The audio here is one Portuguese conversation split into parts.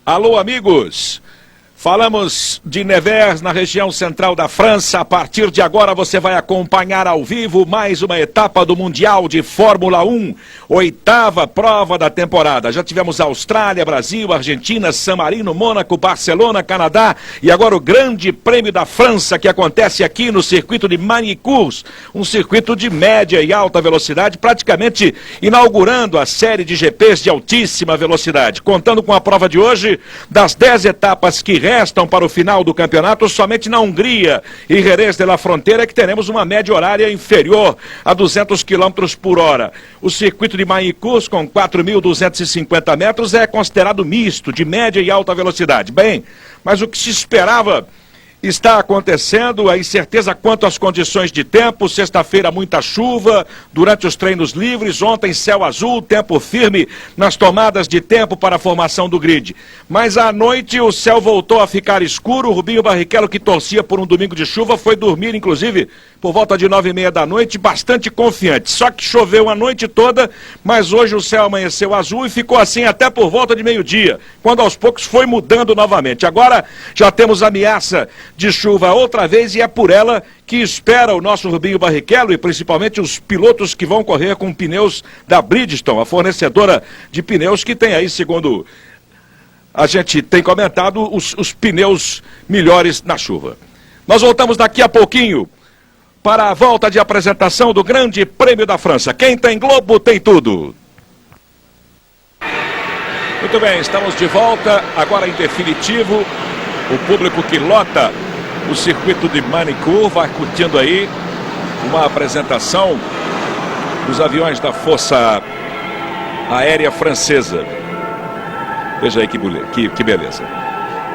Alô, amigos! Falamos de Nevers, na região central da França. A partir de agora você vai acompanhar ao vivo mais uma etapa do Mundial de Fórmula 1, 8ª prova da temporada. Já tivemos Austrália, Brasil, Argentina, San Marino, Mônaco, Barcelona, Canadá e agora o Grande Prêmio da França, que acontece aqui no circuito de Magny-Cours, um circuito de média e alta velocidade, praticamente inaugurando a série de GPs de altíssima velocidade. Contando com a prova de hoje, das 10 etapas que restam para o final do campeonato, somente na Hungria e Jerez de la Fronteira que teremos uma média horária inferior a 200 km por hora. O circuito de Magny-Cours, com 4.250 metros, é considerado misto, de média e alta velocidade. Bem, mas o que se esperava está acontecendo, a incerteza quanto às condições de tempo. Sexta-feira muita chuva durante os treinos livres, ontem céu azul, tempo firme nas tomadas de tempo para a formação do grid. Mas à noite o céu voltou a ficar escuro. O Rubinho Barrichello, que torcia por um domingo de chuva, foi dormir inclusive por volta de 9h30 da noite, bastante confiante. Só que choveu a noite toda, mas hoje o céu amanheceu azul e ficou assim até por volta de meio-dia, quando aos poucos foi mudando novamente. Agora já temos ameaça de chuva outra vez e é por ela que espera o nosso Rubinho Barrichello e principalmente os pilotos que vão correr com pneus da Bridgestone, a fornecedora de pneus que tem aí, segundo a gente tem comentado, os pneus melhores na chuva. Nós voltamos daqui a pouquinho para a volta de apresentação do Grande Prêmio da França. Quem tem Globo tem tudo. Muito bem, estamos de volta, agora em definitivo. O público que lota o circuito de Magny-Cours vai curtindo aí uma apresentação dos aviões da Força Aérea Francesa. Veja aí que beleza.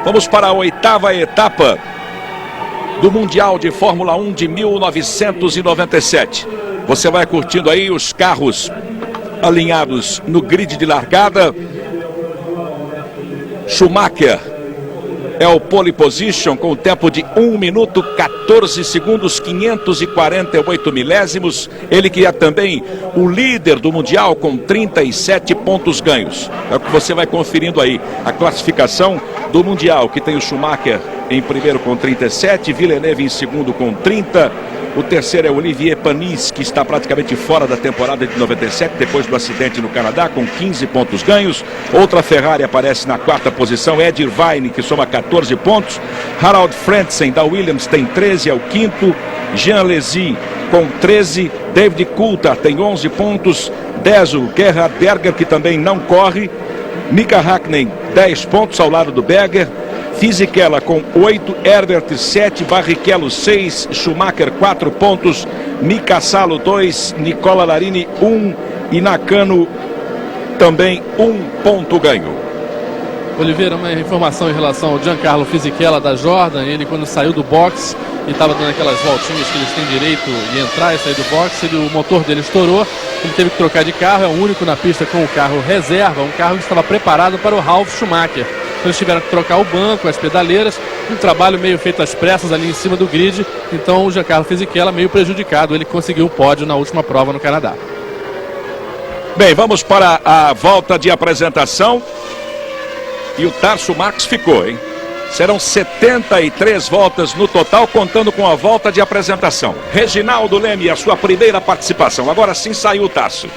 Vamos para a 8ª etapa do Mundial de Fórmula 1 de 1997. Você vai curtindo aí os carros alinhados no grid de largada. Schumacher é o pole position com o tempo de 1 minuto 14 segundos 548 milésimos. Ele que é também o líder do Mundial com 37 pontos ganhos. É o que você vai conferindo aí, a classificação do Mundial, que tem o Schumacher em primeiro com 37, Villeneuve em segundo com 30. O terceiro é o Olivier Panis, que está praticamente fora da temporada de 97, depois do acidente no Canadá, com 15 pontos ganhos. Outra Ferrari aparece na 4ª posição, Ed Irvine, que soma 14 pontos. Harald Frentzen, da Williams, tem 13, é o 5º. Jean Alesi, com 13. David Coulthard tem 11 pontos. 10, o Gerhard Berger, que também não corre. Mika Hakkinen, 10 pontos ao lado do Berger. Fisichella com 8, Herbert 7, Barrichello 6, Schumacher 4 pontos, Mika Salo 2, Nicola Larini 1 e Nakano também 1 ponto ganho. Oliveira, uma informação em relação ao Giancarlo Fisichella da Jordan. Ele, quando saiu do box e estava dando aquelas voltinhas que eles têm direito de entrar e sair do box, o motor dele estourou, ele teve que trocar de carro. É o único na pista com o carro reserva, um carro que estava preparado para o Ralf Schumacher. Então eles tiveram que trocar o banco, as pedaleiras, um trabalho meio feito às pressas ali em cima do grid. Então o Giancarlo Fisichella meio prejudicado, ele conseguiu o pódio na última prova no Canadá. Bem, vamos para a volta de apresentação. E o Tarso Marques ficou, hein? Serão 73 voltas no total, contando com a volta de apresentação. Reginaldo Leme, a sua primeira participação. Agora sim saiu o Tarso.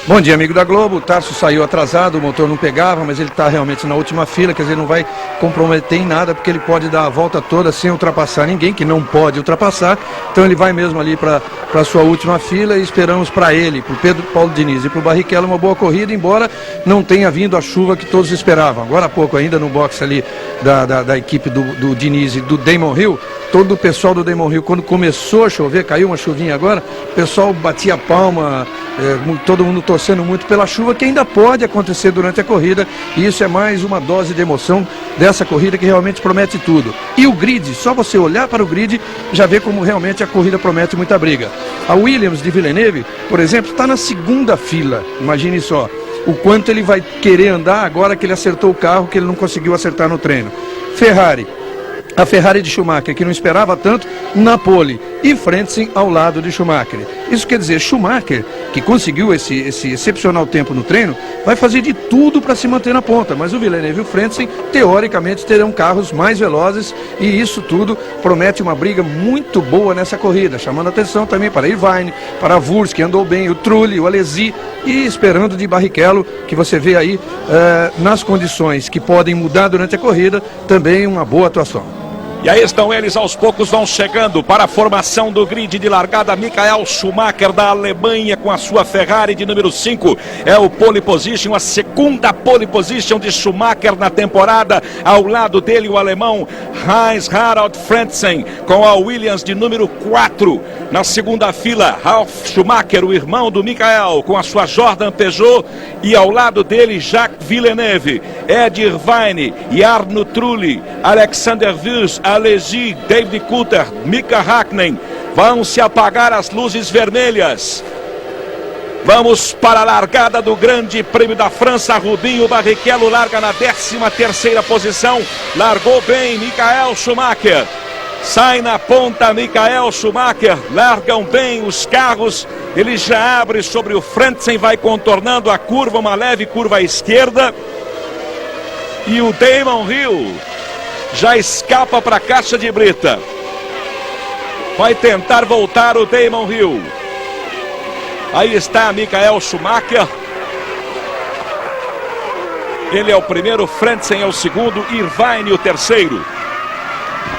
Bom dia, amigo da Globo. O Tarso saiu atrasado, o motor não pegava, mas ele está realmente na última fila, quer dizer, não vai comprometer em nada, porque ele pode dar a volta toda sem ultrapassar ninguém, que não pode ultrapassar. Então ele vai mesmo ali para a sua última fila e esperamos para ele, para o Pedro Paulo Diniz e para o Barrichello uma boa corrida, embora não tenha vindo a chuva que todos esperavam. Agora há pouco ainda no box ali da equipe do Diniz e do Damon Hill, todo o pessoal do Damon Hill, quando começou a chover, caiu uma chuvinha agora, o pessoal batia palma, todo mundo torcendo muito pela chuva, que ainda pode acontecer durante a corrida, e isso é mais uma dose de emoção dessa corrida que realmente promete tudo. E o grid, só você olhar para o grid, já vê como realmente a corrida promete muita briga. A Williams de Villeneuve, por exemplo, está na 2ª fila, imagine só, o quanto ele vai querer andar agora que ele acertou o carro que ele não conseguiu acertar no treino. Ferrari. A Ferrari de Schumacher, que não esperava tanto, na pole. e Frentzen ao lado de Schumacher. Isso quer dizer, Schumacher, que conseguiu esse excepcional tempo no treino, vai fazer de tudo para se manter na ponta, mas o Villeneuve e o Frentzen, teoricamente, terão carros mais velozes e isso tudo promete uma briga muito boa nessa corrida, chamando atenção também para Irvine, para Wurz, que andou bem, o Trulli, o Alesi e esperando de Barrichello, que você vê aí nas condições que podem mudar durante a corrida, também uma boa atuação. E aí estão eles, aos poucos vão chegando para a formação do grid de largada. Michael Schumacher da Alemanha com a sua Ferrari de número 5. É o pole position, a segunda pole position de Schumacher na temporada. Ao lado dele o alemão Heinz-Harald Frentzen com a Williams de número 4. Na segunda fila, Ralf Schumacher, o irmão do Michael, com a sua Jordan Peugeot. E ao lado dele, Jacques Villeneuve, Ed Irvine, Jarno Trulli, Alexander Wurz, Alesi, David Coulthard, Mika Hakkinen. Vão se apagar as luzes vermelhas. Vamos para a largada do Grande Prêmio da França. Rubinho Barrichello larga na 13ª posição. Largou bem Michael Schumacher. Sai na ponta Michael Schumacher. Largam bem os carros. Ele já abre sobre o Frentzen, vai contornando a curva, uma leve curva à esquerda. E o Damon Hill já escapa para a caixa de brita. Vai tentar voltar o Damon Hill. Aí está Michael Schumacher. Ele é o primeiro, Frentzen é o segundo, Irvine o terceiro.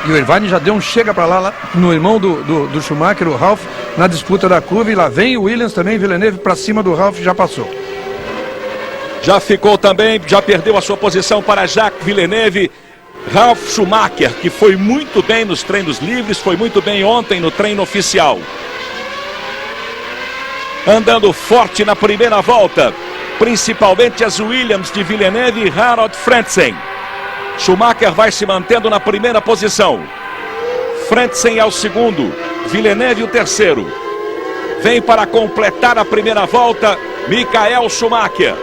E o Irvine já deu um chega para lá no irmão do Schumacher, o Ralf, na disputa da curva. E lá vem o Williams também, Villeneuve para cima do Ralf, já passou. Já ficou também, já perdeu a sua posição para Jacques Villeneuve. Ralf Schumacher, que foi muito bem nos treinos livres, foi muito bem ontem no treino oficial. Andando forte na primeira volta, principalmente as Williams de Villeneuve e Harald Frentzen. Schumacher vai se mantendo na primeira posição. Frentzen é o segundo, Villeneuve o terceiro. Vem para completar a primeira volta, Michael Schumacher.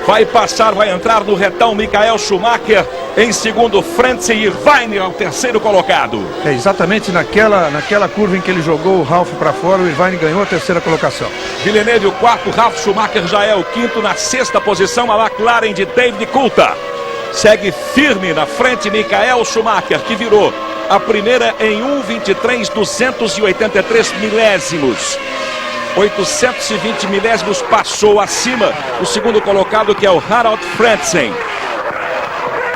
Vai passar, vai entrar no retão Michael Schumacher. Em segundo, Frentzen, e Irvine ao terceiro colocado. É exatamente naquela curva em que ele jogou o Ralf para fora, o Irvine ganhou a terceira colocação. Villeneuve o quarto, Ralf Schumacher já é o quinto. Na sexta posição, a McLaren de David Coulthard. Segue firme na frente Michael Schumacher, que virou a primeira em 1:23.283 milésimos. 820 milésimos passou acima o segundo colocado, que é o Harald Frentzen.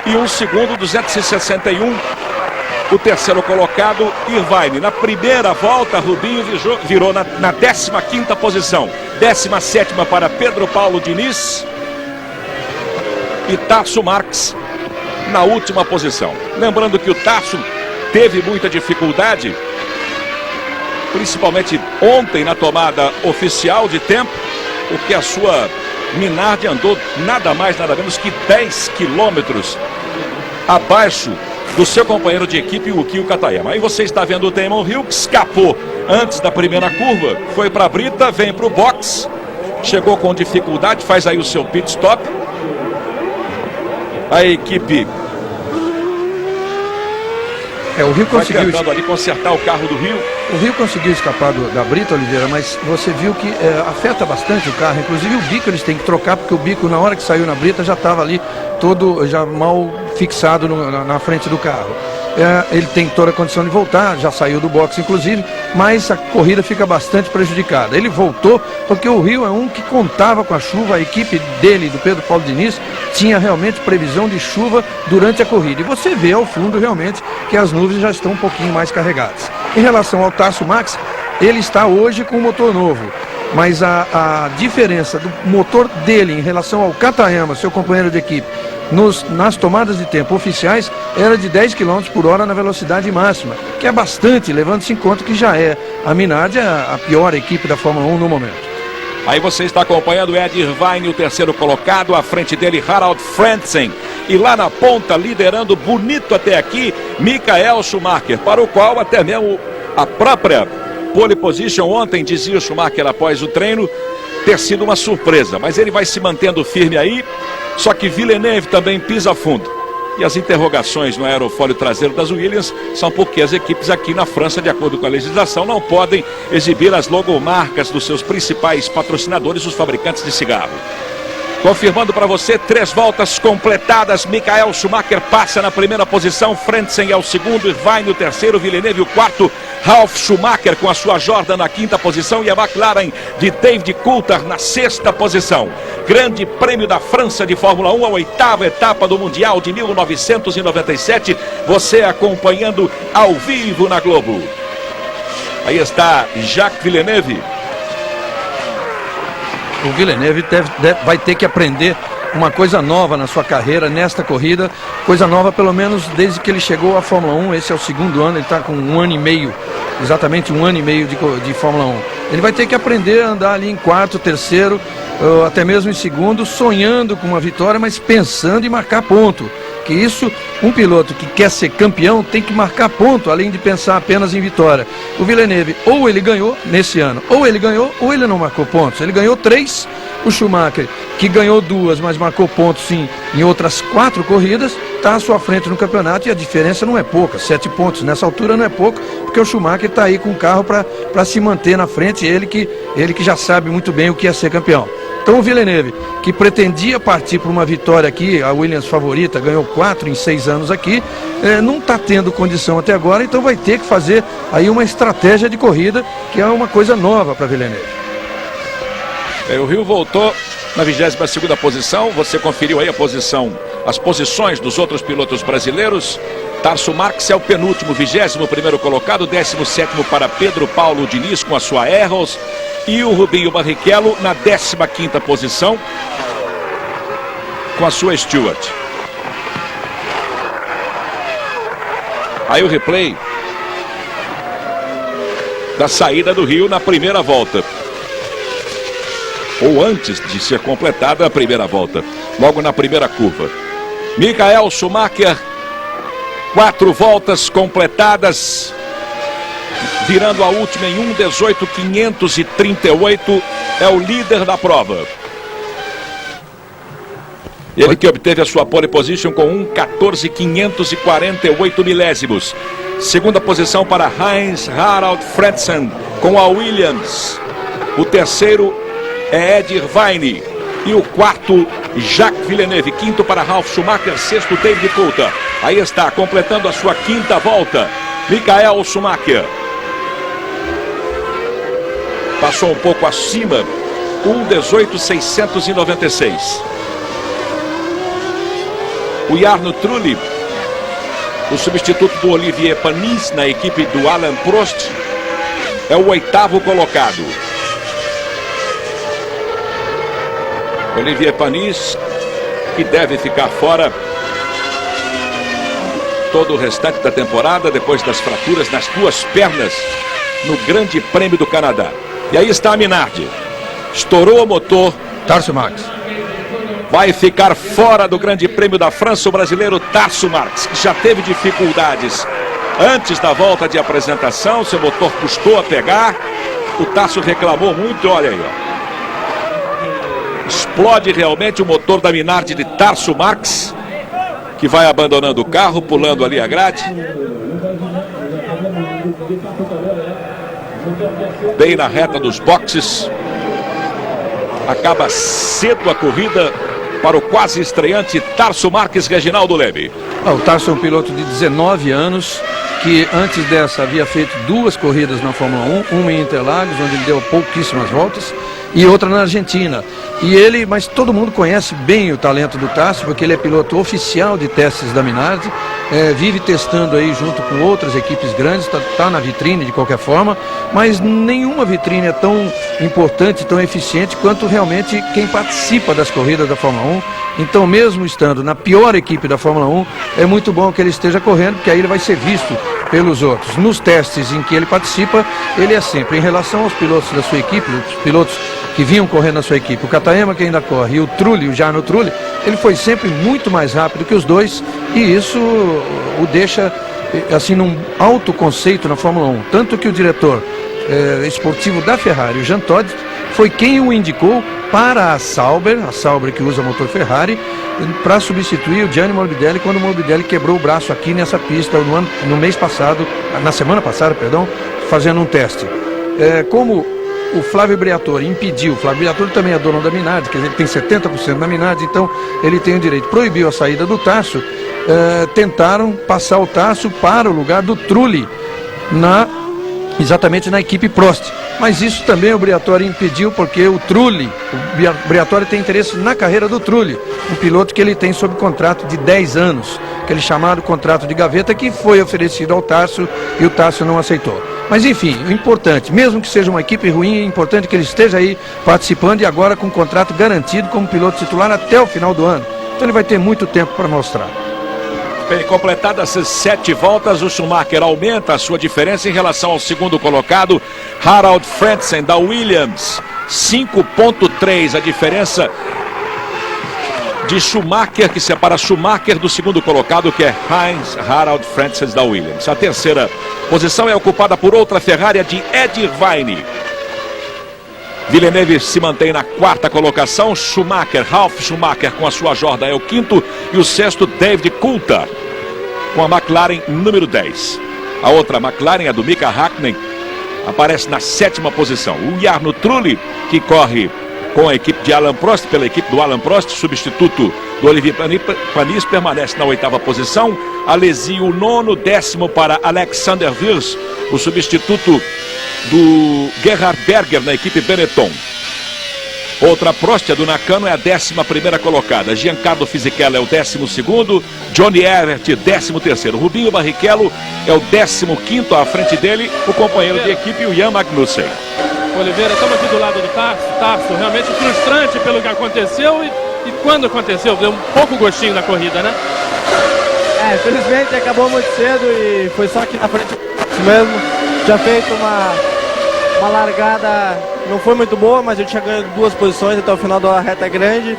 E um segundo, 261, o terceiro colocado, Irvine. Na primeira volta, Rubinho virou na 15ª posição. 17ª para Pedro Paulo Diniz. E Tarso Marx na última posição. Lembrando que o Tarso teve muita dificuldade, principalmente ontem na tomada oficial de tempo, porque a sua Minardi andou nada mais, nada menos que 10 quilômetros abaixo do seu companheiro de equipe, o Kio Katayama. Aí você está vendo o Damon Hill, que escapou antes da primeira curva, foi para a brita, vem para o box, chegou com dificuldade, faz aí o seu pit stop. A equipe o Rio conseguiu vai tentando ali consertar o carro do Rio. O Rio conseguiu escapar da brita, Oliveira, mas você viu que afeta bastante o carro. Inclusive o bico eles têm que trocar, porque o bico, na hora que saiu na brita, já estava ali todo já mal fixado na frente do carro. Ele tem toda a condição de voltar, já saiu do box inclusive, mas a corrida fica bastante prejudicada. Ele voltou porque o Rio é um que contava com a chuva, a equipe dele, do Pedro Paulo Diniz, tinha realmente previsão de chuva durante a corrida. E você vê ao fundo realmente que as nuvens já estão um pouquinho mais carregadas. Em relação ao Tarso Max, ele está hoje com um motor novo, mas a diferença do motor dele em relação ao Katayama, seu companheiro de equipe, nas tomadas de tempo oficiais, era de 10 km por hora na velocidade máxima, que é bastante, levando-se em conta que já é a Minardi a pior equipe da Fórmula 1 no momento. Aí você está acompanhando o Ed Irvine, o terceiro colocado, à frente dele Harald Frentzen. E lá na ponta, liderando bonito até aqui, Michael Schumacher, para o qual até mesmo a própria pole position ontem, dizia o Schumacher após o treino, ter sido uma surpresa. Mas ele vai se mantendo firme aí, só que Villeneuve também pisa fundo. E as interrogações no aerofólio traseiro das Williams são porque as equipes aqui na França, de acordo com a legislação, não podem exibir as logomarcas dos seus principais patrocinadores, os fabricantes de cigarro. Confirmando para você, 3 voltas completadas. Michael Schumacher passa na primeira posição, Frentzen é o segundo, Irvine o terceiro, Villeneuve o quarto, Ralf Schumacher com a sua Jordan na quinta posição e a McLaren de David Coulthard na sexta posição. Grande Prêmio da França de Fórmula 1, a 8ª etapa do Mundial de 1997, você acompanhando ao vivo na Globo. Aí está Jacques Villeneuve. O Villeneuve vai ter que aprender uma coisa nova na sua carreira, nesta corrida. Coisa nova, pelo menos, desde que ele chegou à Fórmula 1. Esse é o segundo ano, ele está com 1 ano e meio, exatamente 1 ano e meio de Fórmula 1. Ele vai ter que aprender a andar ali em quarto, terceiro, até mesmo em segundo, sonhando com uma vitória, mas pensando em marcar ponto. Que isso, um piloto que quer ser campeão tem que marcar ponto, além de pensar apenas em vitória. O Villeneuve, ou ele ganhou nesse ano, ou ele ganhou, ou ele não marcou pontos. Ele ganhou 3, o Schumacher, que ganhou 2, mas marcou pontos sim em outras 4 corridas, está à sua frente no campeonato e a diferença não é pouca, 7 pontos nessa altura não é pouco, porque o Schumacher está aí com o carro para se manter na frente, ele que já sabe muito bem o que é ser campeão. Então o Villeneuve, que pretendia partir por uma vitória aqui, a Williams favorita, ganhou 4 em 6 anos aqui, não está tendo condição até agora, então vai ter que fazer aí uma estratégia de corrida, que é uma coisa nova para Villeneuve. O Rio voltou na 22ª posição, você conferiu aí as posições dos outros pilotos brasileiros. Tarso Marques é o penúltimo, 21º colocado, 17º para Pedro Paulo Diniz com a sua Arrows. E o Rubinho Barrichello na 15ª posição com a sua Stewart. Aí o replay da saída do Rio na primeira volta. Ou antes de ser completada a primeira volta. Logo na primeira curva. Michael Schumacher, 4 voltas completadas. Virando a última em 1:18.538, é o líder da prova. Ele que obteve a sua pole position com 1:14.548 milésimos. Segunda posição para Heinz Harald Frentzen com a Williams. O terceiro é Ed Irvine. E o quarto, Jacques Villeneuve. Quinto para Ralf Schumacher, sexto David Coulthard. Aí está, completando a sua quinta volta, Michael Schumacher. Passou um pouco acima, 1:18.696. O Jarno Trulli, o substituto do Olivier Panis na equipe do Alain Prost, é o 8º colocado. Olivier Panis, que deve ficar fora todo o restante da temporada, depois das fraturas nas 2 pernas no Grande Prêmio do Canadá. E aí está a Minardi. Estourou o motor. Tarso Marques. Vai ficar fora do Grande Prêmio da França o brasileiro Tarso Marques, que já teve dificuldades antes da volta de apresentação. Seu motor custou a pegar. O Tarso reclamou muito, olha aí, ó. Explode realmente o motor da Minardi de Tarso Marques, que vai abandonando o carro, pulando ali a grade. Bem na reta dos boxes. Acaba cedo a corrida para o quase estreante Tarso Marques, Reginaldo Leme. O Tarso é um piloto de 19 anos, que antes dessa havia feito 2 corridas na Fórmula 1, uma em Interlagos, onde ele deu pouquíssimas voltas, e outra na Argentina. Mas todo mundo conhece bem o talento do Tarso, porque ele é piloto oficial de testes da Minardi, vive testando aí junto com outras equipes grandes, está na vitrine de qualquer forma, mas nenhuma vitrine é tão importante, tão eficiente quanto realmente quem participa das corridas da Fórmula 1. Então, mesmo estando na pior equipe da Fórmula 1, é muito bom que ele esteja correndo, porque aí ele vai ser visto pelos outros. Nos testes em que ele participa, ele é sempre, em relação aos pilotos da sua equipe, os pilotos que vinham correndo na sua equipe, o Katayama que ainda corre e o Trulli, o Jarno Trulli, ele foi sempre muito mais rápido que os dois, e isso o deixa assim num alto conceito na Fórmula 1, tanto que o diretor esportivo da Ferrari, o Jean Todt, foi quem o indicou para a Sauber que usa motor Ferrari, para substituir o Gianni Morbidelli quando o Morbidelli quebrou o braço aqui nessa pista no mês passado, na semana passada, perdão, fazendo um teste. Como o Flávio Briatore impediu, o Flávio Briatore também é dono da Minardi, quer dizer, ele tem 70% da Minardi, então ele tem o direito, proibiu a saída do Tarso, tentaram passar o Tarso para o lugar do Trulli, exatamente na equipe Prost. Mas isso também o Briatore impediu, porque o Briatore tem interesse na carreira do Trulli, um piloto que ele tem sob contrato de 10 anos, aquele chamado contrato de gaveta que foi oferecido ao Tarso e o Tarso não aceitou. Mas enfim, o importante, mesmo que seja uma equipe ruim, é importante que ele esteja aí participando e agora com contrato garantido como piloto titular até o final do ano. Então ele vai ter muito tempo para mostrar. Bem, completadas as 7 voltas, o Schumacher aumenta a sua diferença em relação ao segundo colocado, Harald Frentzen, da Williams. 5,3 a diferença de Schumacher, que separa Schumacher do segundo colocado, que é Heinz Harald Frentzen, da Williams. A terceira posição é ocupada por outra Ferrari, de Ed Irvine. Villeneuve se mantém na 4ª colocação. Ralf Schumacher com a sua Jordan é o 5º e o 6º David Coulthard com a McLaren número 10. A outra McLaren, a do Mika Hakkinen, aparece na 7ª posição. O Jarno Trulli, que corre com a equipe de Alain Prost, pela equipe do Alain Prost, substituto do Olivier Panis, permanece na 8ª posição. Alesi, o 9º, 10º para Alexander Wirs, o substituto do Gerhard Berger na equipe Benetton. Outra Prost, a do Nakano, é a 11ª colocada. Giancarlo Fisichella é o 12º, Johnny Herbert 13º. Rubinho Barrichello é o 15º, à frente dele o companheiro de equipe, o Jan Magnussen. Oliveira, estamos aqui do lado do Tarso, realmente frustrante pelo que aconteceu e quando aconteceu, deu um pouco gostinho da corrida, né? Infelizmente acabou muito cedo e foi só aqui na frente mesmo. Tinha feito uma largada, não foi muito boa, mas eu tinha ganho 2 posições até o final da reta grande.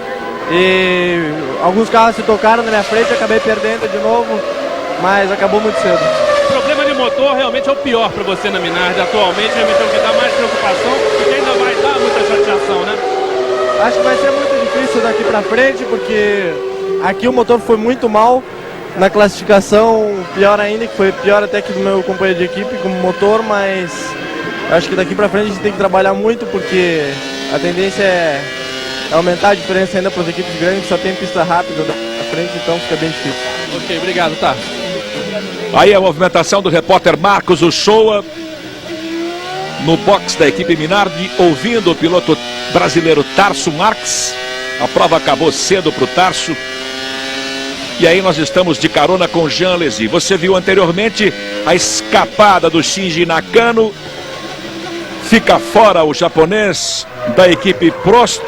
E alguns carros se tocaram na minha frente, acabei perdendo de novo, mas acabou muito cedo. O problema de motor realmente é o pior para você na Minardi atualmente, realmente é o que dá mais preocupação e que ainda vai dar muita chateação, né? Acho que vai ser muito difícil daqui para frente, porque aqui o motor foi muito mal. Na classificação, pior ainda, que foi pior até que do meu companheiro de equipe como motor, mas acho que daqui pra frente a gente tem que trabalhar muito, porque a tendência é aumentar a diferença ainda para as equipes grandes, que só tem pista rápida na frente, então fica bem difícil. Ok, obrigado, tá. Aí a movimentação do repórter Marcos Uchoa no box da equipe Minardi, ouvindo o piloto brasileiro Tarso Marx. A prova acabou cedo para o Tarso. E aí nós estamos de carona com Jean Alesi. Você viu anteriormente a escapada do Shinji Nakano. Fica fora o japonês da equipe Prost,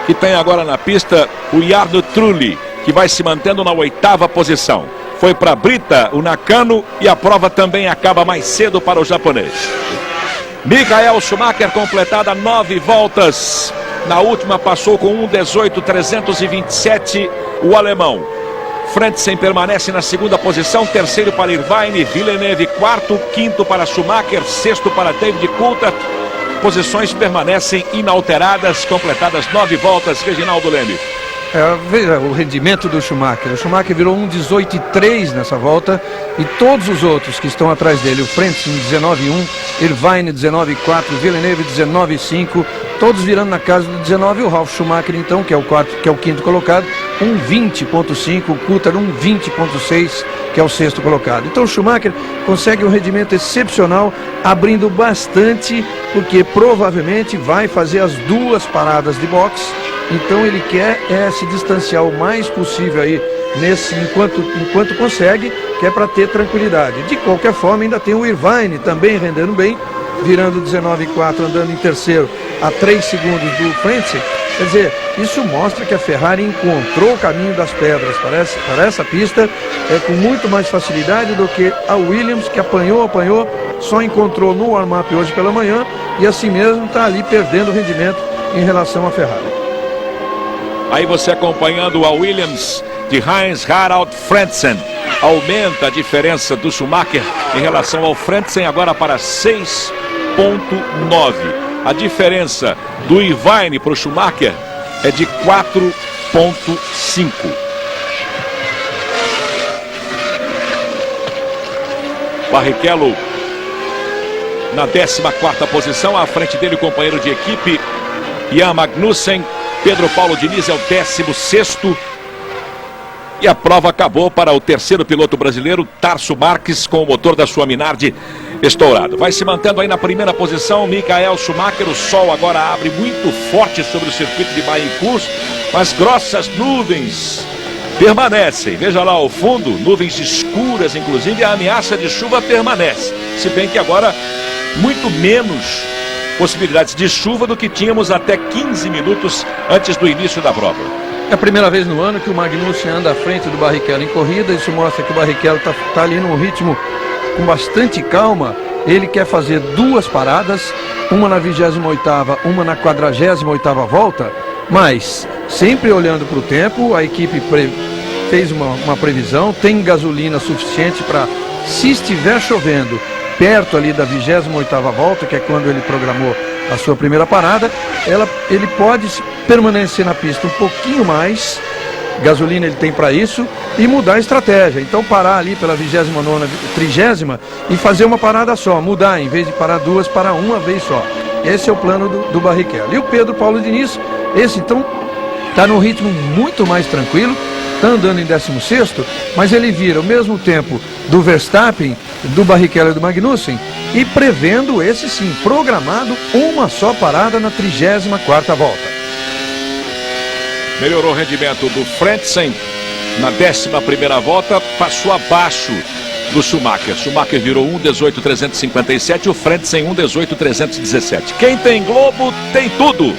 que tem agora na pista o Jarno Trulli, que vai se mantendo na 8ª posição. Foi para a brita o Nakano e a prova também acaba mais cedo para o japonês. Michael Schumacher, completada 9 voltas. Na última passou com 1:18.327 o alemão. Frentzen permanece na 2ª posição, 3º para Irvine, Villeneuve 4º, 5º para Schumacher, 6º para David Coulthard. Posições permanecem inalteradas, completadas 9 voltas. Reginaldo Leme. Veja o rendimento do Schumacher. O Schumacher virou 1:18.3 nessa volta e todos os outros que estão atrás dele, o Frentzen 19.1, Irvine 19.4, Villeneuve 19.5, todos virando na casa do 19. O Ralf Schumacher, então, que é o 5º colocado, 1:20.5, o Coulthard 1:20.6, que é o 6º colocado. Então o Schumacher consegue um rendimento excepcional, abrindo bastante, porque provavelmente vai fazer as 2 paradas de boxe. Então ele quer se distanciar o mais possível aí enquanto consegue, que é para ter tranquilidade. De qualquer forma, ainda tem o Irvine também rendendo bem, virando 19.4, andando em 3º a 3 segundos do Frentzen. Quer dizer, isso mostra que a Ferrari encontrou o caminho das pedras para essa pista com muito mais facilidade do que a Williams, que apanhou, só encontrou no warm-up hoje pela manhã e assim mesmo está ali perdendo rendimento em relação à Ferrari. Aí você acompanhando a Williams de Heinz Harald Frentzen. Aumenta a diferença do Schumacher em relação ao Frentzen agora para 6,9. A diferença do Irvine para o Schumacher é de 4,5. Barrichello na 14ª posição, à frente dele o companheiro de equipe Jan Magnussen. Pedro Paulo Diniz é o 16º. E a prova acabou para o terceiro piloto brasileiro, Tarso Marques, com o motor da sua Minardi estourado. Vai se mantendo aí na primeira posição Michael Schumacher. O sol agora abre muito forte sobre o circuito de Baincourt, mas grossas nuvens permanecem. Veja lá ao fundo, nuvens escuras, inclusive a ameaça de chuva permanece. Se bem que agora muito menos possibilidades de chuva do que tínhamos até 15 minutos antes do início da prova. É a primeira vez no ano que o Magnussen anda à frente do Barrichello em corrida. Isso mostra que o Barrichello está ali num ritmo com bastante calma. Ele quer fazer duas paradas, uma na 28ª, uma na 48ª volta, mas sempre olhando para o tempo. A equipe fez uma previsão, tem gasolina suficiente para, se estiver chovendo perto ali da 28ª volta, que é quando ele programou a sua primeira parada, ele pode permanecer na pista um pouquinho mais, gasolina ele tem para isso, e mudar a estratégia. Então parar ali pela 29ª, 30ª e fazer uma parada só, mudar, em vez de parar duas, parar uma vez só. Esse é o plano do Barrichello. E o Pedro Paulo Diniz, esse então está num ritmo muito mais tranquilo, está andando em 16º, mas ele vira ao mesmo tempo do Verstappen, do Barrichello e do Magnussen, e prevendo esse sim, programado uma só parada na 34ª volta. Melhorou o rendimento do Frentzen na 11ª volta, passou abaixo do Schumacher. Schumacher virou 1,18,357, o Frentzen 1,18,317. Quem tem Globo tem tudo.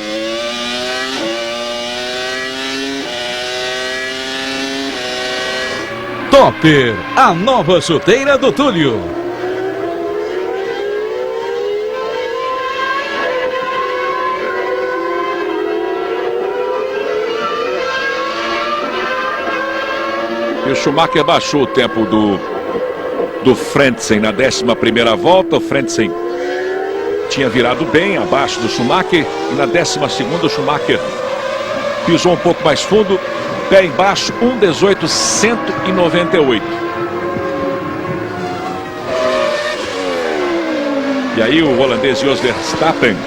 Topper, a nova chuteira do Túlio. E o Schumacher baixou o tempo do Frentzen na 11ª volta. O Frentzen tinha virado bem abaixo do Schumacher. E na 12ª o Schumacher pisou um pouco mais fundo, pé embaixo, 1,18,198. E aí o holandês Jos Verstappen.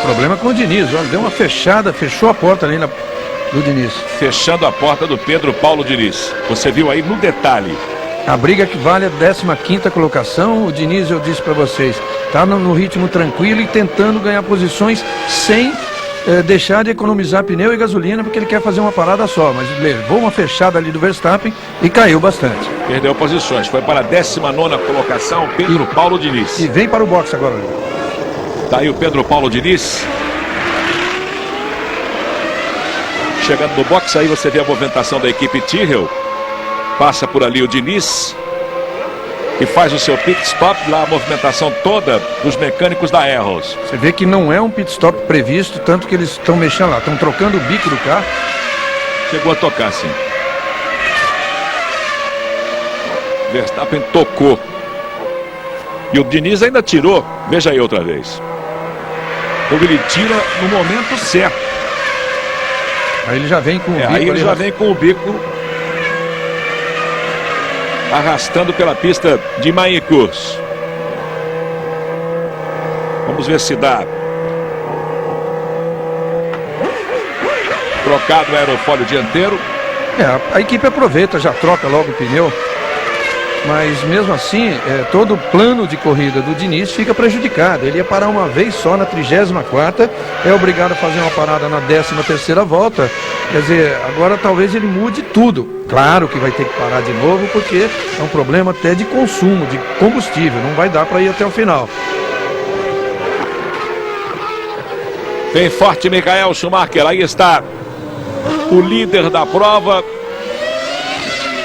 Problema com o Diniz, olha, deu uma fechada, fechou a porta ali do Diniz. Fechando a porta do Pedro Paulo Diniz. Você viu aí no detalhe. A briga que vale a 15ª colocação. O Diniz, eu disse para vocês, está no ritmo tranquilo e tentando ganhar posições sem deixar de economizar pneu e gasolina, porque ele quer fazer uma parada só. Mas levou uma fechada ali do Verstappen e caiu bastante. Perdeu posições, foi para a 19ª colocação, Pedro Paulo Diniz. E vem para o boxe agora. Tá aí o Pedro Paulo Diniz. Chegando no boxe, aí você vê a movimentação da equipe Tyrrell. Passa por ali o Diniz, que faz o seu pit stop, lá a movimentação toda dos mecânicos da Arrows. Você vê que não é um pit stop previsto, tanto que eles estão mexendo lá, estão trocando o bico do carro. Chegou a tocar, sim. Verstappen tocou. E o Diniz ainda tirou. Veja aí outra vez. Então ele tira no momento certo. Aí ele já vem com o bico. Aí ele já vem com o bico arrastando pela pista de Baincourt. Vamos ver se dá. Trocado o aerofólio dianteiro. A equipe aproveita, já troca logo o pneu. Mas mesmo assim, todo o plano de corrida do Diniz fica prejudicado. Ele ia parar uma vez só na 34ª, é obrigado a fazer uma parada na 13ª volta. Quer dizer, agora talvez ele mude tudo. Claro que vai ter que parar de novo, porque é um problema até de consumo, de combustível. Não vai dar para ir até o final. Vem forte Michael Schumacher, aí está o líder da prova.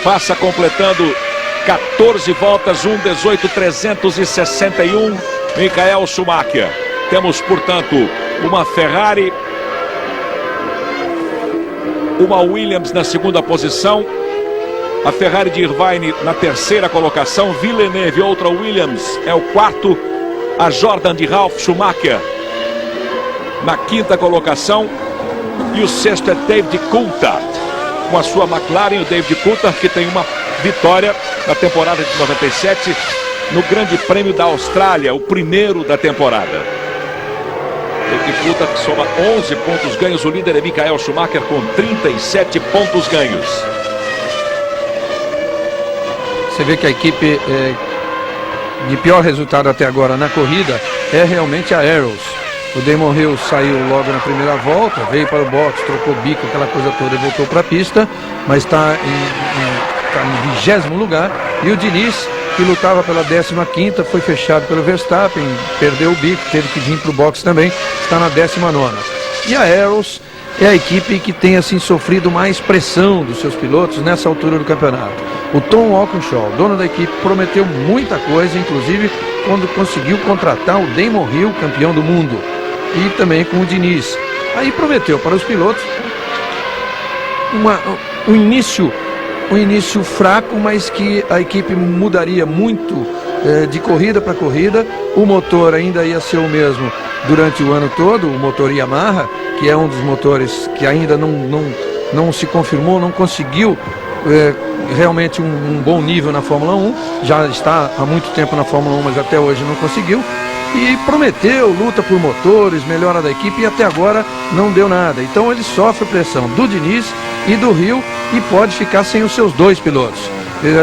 Passa completando 14 voltas, 1,18,361, Michael Schumacher. Temos, portanto, uma Ferrari, uma Williams na segunda posição, a Ferrari de Irvine na terceira colocação, Villeneuve, outra Williams, é o quarto, a Jordan de Ralf Schumacher na quinta colocação. E o sexto é David Coulthard com a sua McLaren. O David Coulthard que tem uma vitória na temporada de 97 no Grande Prêmio da Austrália, o primeiro da temporada. David Coulthard que soma 11 pontos ganhos. O líder é Michael Schumacher com 37 pontos ganhos. Você vê que a equipe de pior resultado até agora na corrida é realmente a Arrows. O Damon Hill saiu logo na primeira volta, veio para o box, trocou bico, aquela coisa toda e voltou para a pista, mas está em 20º lugar. E o Diniz, que lutava pela 15ª, foi fechado pelo Verstappen, perdeu o bico, teve que vir para o box também, está na 19ª. E a Arrows é a equipe que tem assim sofrido mais pressão dos seus pilotos nessa altura do campeonato. O Tom Walkinshaw, dono da equipe, prometeu muita coisa, inclusive quando conseguiu contratar o Damon Hill, campeão do mundo, e também com o Diniz. Aí prometeu para os pilotos um início fraco, mas que a equipe mudaria muito de corrida para corrida. O motor ainda ia ser o mesmo durante o ano todo, o motor Yamaha, que é um dos motores que ainda não se confirmou, não conseguiu realmente um bom nível na Fórmula 1, já está há muito tempo na Fórmula 1, mas até hoje não conseguiu, e prometeu luta por motores, melhora da equipe, e até agora não deu nada. Então ele sofre pressão do Diniz e do Hill e pode ficar sem os seus dois pilotos.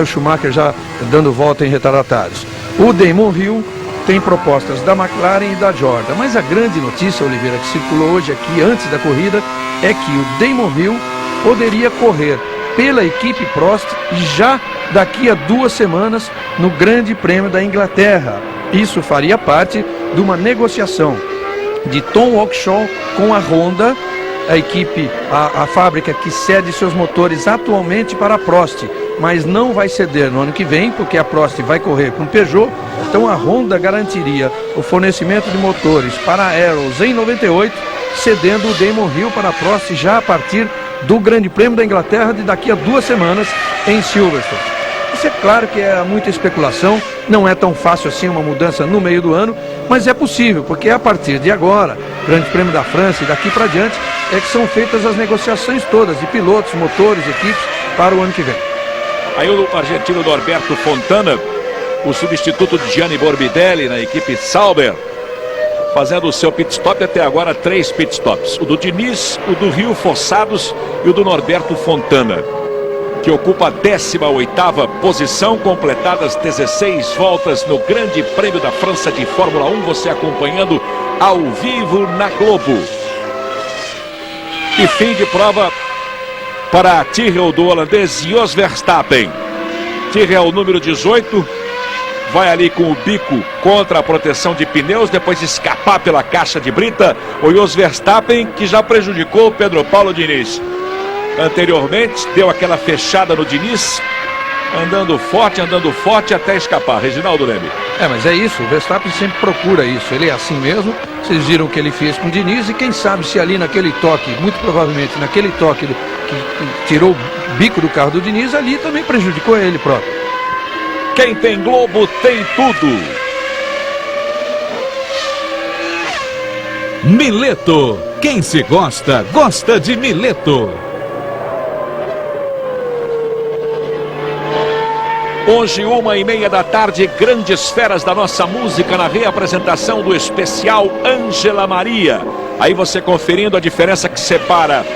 O Schumacher já dando volta em retardatários. O Damon Hill tem propostas da McLaren e da Jordan, mas a grande notícia, Oliveira, que circulou hoje aqui antes da corrida, é que o Damon Hill poderia correr pela equipe Prost já daqui a 2 semanas no Grande Prêmio da Inglaterra. Isso faria parte de uma negociação de Tom Walkinshaw com a Honda, a equipe, a fábrica que cede seus motores atualmente para a Prost, mas não vai ceder no ano que vem, porque a Prost vai correr com Peugeot. Então a Honda garantiria o fornecimento de motores para a Arrows em 98, cedendo o Damon Hill para a Prost já a partir do Grande Prêmio da Inglaterra de daqui a 2 semanas em Silverstone. Isso é claro que é muita especulação, não é tão fácil assim uma mudança no meio do ano, mas é possível, porque a partir de agora, Grande Prêmio da França e daqui para diante, é que são feitas as negociações todas de pilotos, motores, equipes para o ano que vem. Aí o argentino Norberto Fontana, o substituto de Gianni Morbidelli na equipe Sauber, fazendo o seu pit stop, até agora 3 pit stops. O do Diniz, o do Hill forçados e o do Norberto Fontana, que ocupa a 18ª posição, completadas 16 voltas no Grande Prêmio da França de Fórmula 1, você acompanhando ao vivo na Globo. E fim de prova para a Tyrrell do holandês Jos Verstappen. Tyrrell número 18, vai ali com o bico contra a proteção de pneus, depois escapar pela caixa de brita. O Jos Verstappen, que já prejudicou o Pedro Paulo Diniz anteriormente, deu aquela fechada no Diniz, andando forte até escapar. Reginaldo Leme. Mas é isso, o Verstappen sempre procura isso, ele é assim mesmo. Vocês viram o que ele fez com o Diniz, e quem sabe se ali naquele toque, muito provavelmente naquele toque que tirou o bico do carro do Diniz, ali também prejudicou ele próprio. Quem tem Globo tem tudo. Mileto. Quem se gosta, gosta de Mileto. Hoje, 1h30 da tarde, grandes feras da nossa música na reapresentação do especial Ângela Maria. Aí você conferindo a diferença que separa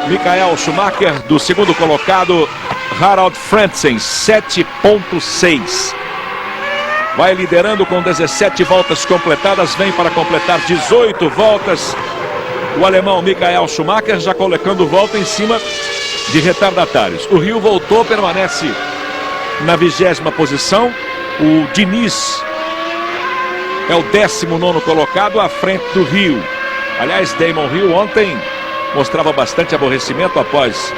Michael Schumacher do segundo colocado Harald Frentzen, 7,6. Vai liderando com 17 voltas completadas, vem para completar 18 voltas o alemão Michael Schumacher, já colocando volta em cima de retardatários. O Hill voltou, permanece na 20ª posição. O Diniz é o 19º colocado à frente do Hill. Aliás, Damon Hill ontem mostrava bastante aborrecimento após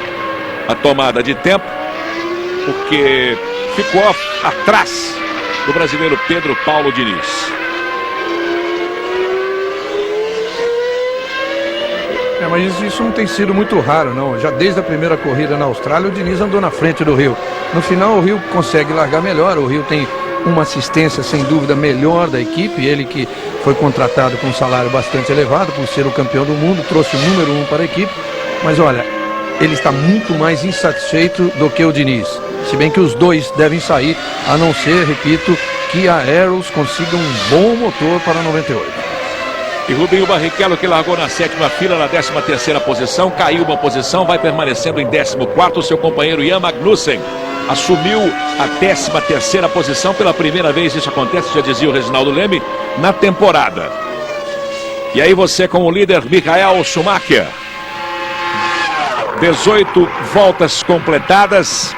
a tomada de tempo, porque ficou atrás do brasileiro Pedro Paulo Diniz. Mas isso não tem sido muito raro, não. Já desde a primeira corrida na Austrália, o Diniz andou na frente do Hill. No final, o Hill consegue largar melhor. O Hill tem uma assistência sem dúvida melhor da equipe, ele que foi contratado com um salário bastante elevado por ser o campeão do mundo, trouxe o número 1 para a equipe, mas olha, ele está muito mais insatisfeito do que o Diniz, se bem que os dois devem sair, a não ser, repito, que a Arrows consiga um bom motor para 98. E Rubinho Barrichello, que largou na 7ª fila, na 13ª posição, caiu uma posição, vai permanecendo em 14º, seu companheiro Jan Magnussen assumiu a 13ª posição, pela primeira vez isso acontece, já dizia o Reginaldo Leme, na temporada. E aí você com o líder Michael Schumacher, 18 voltas completadas,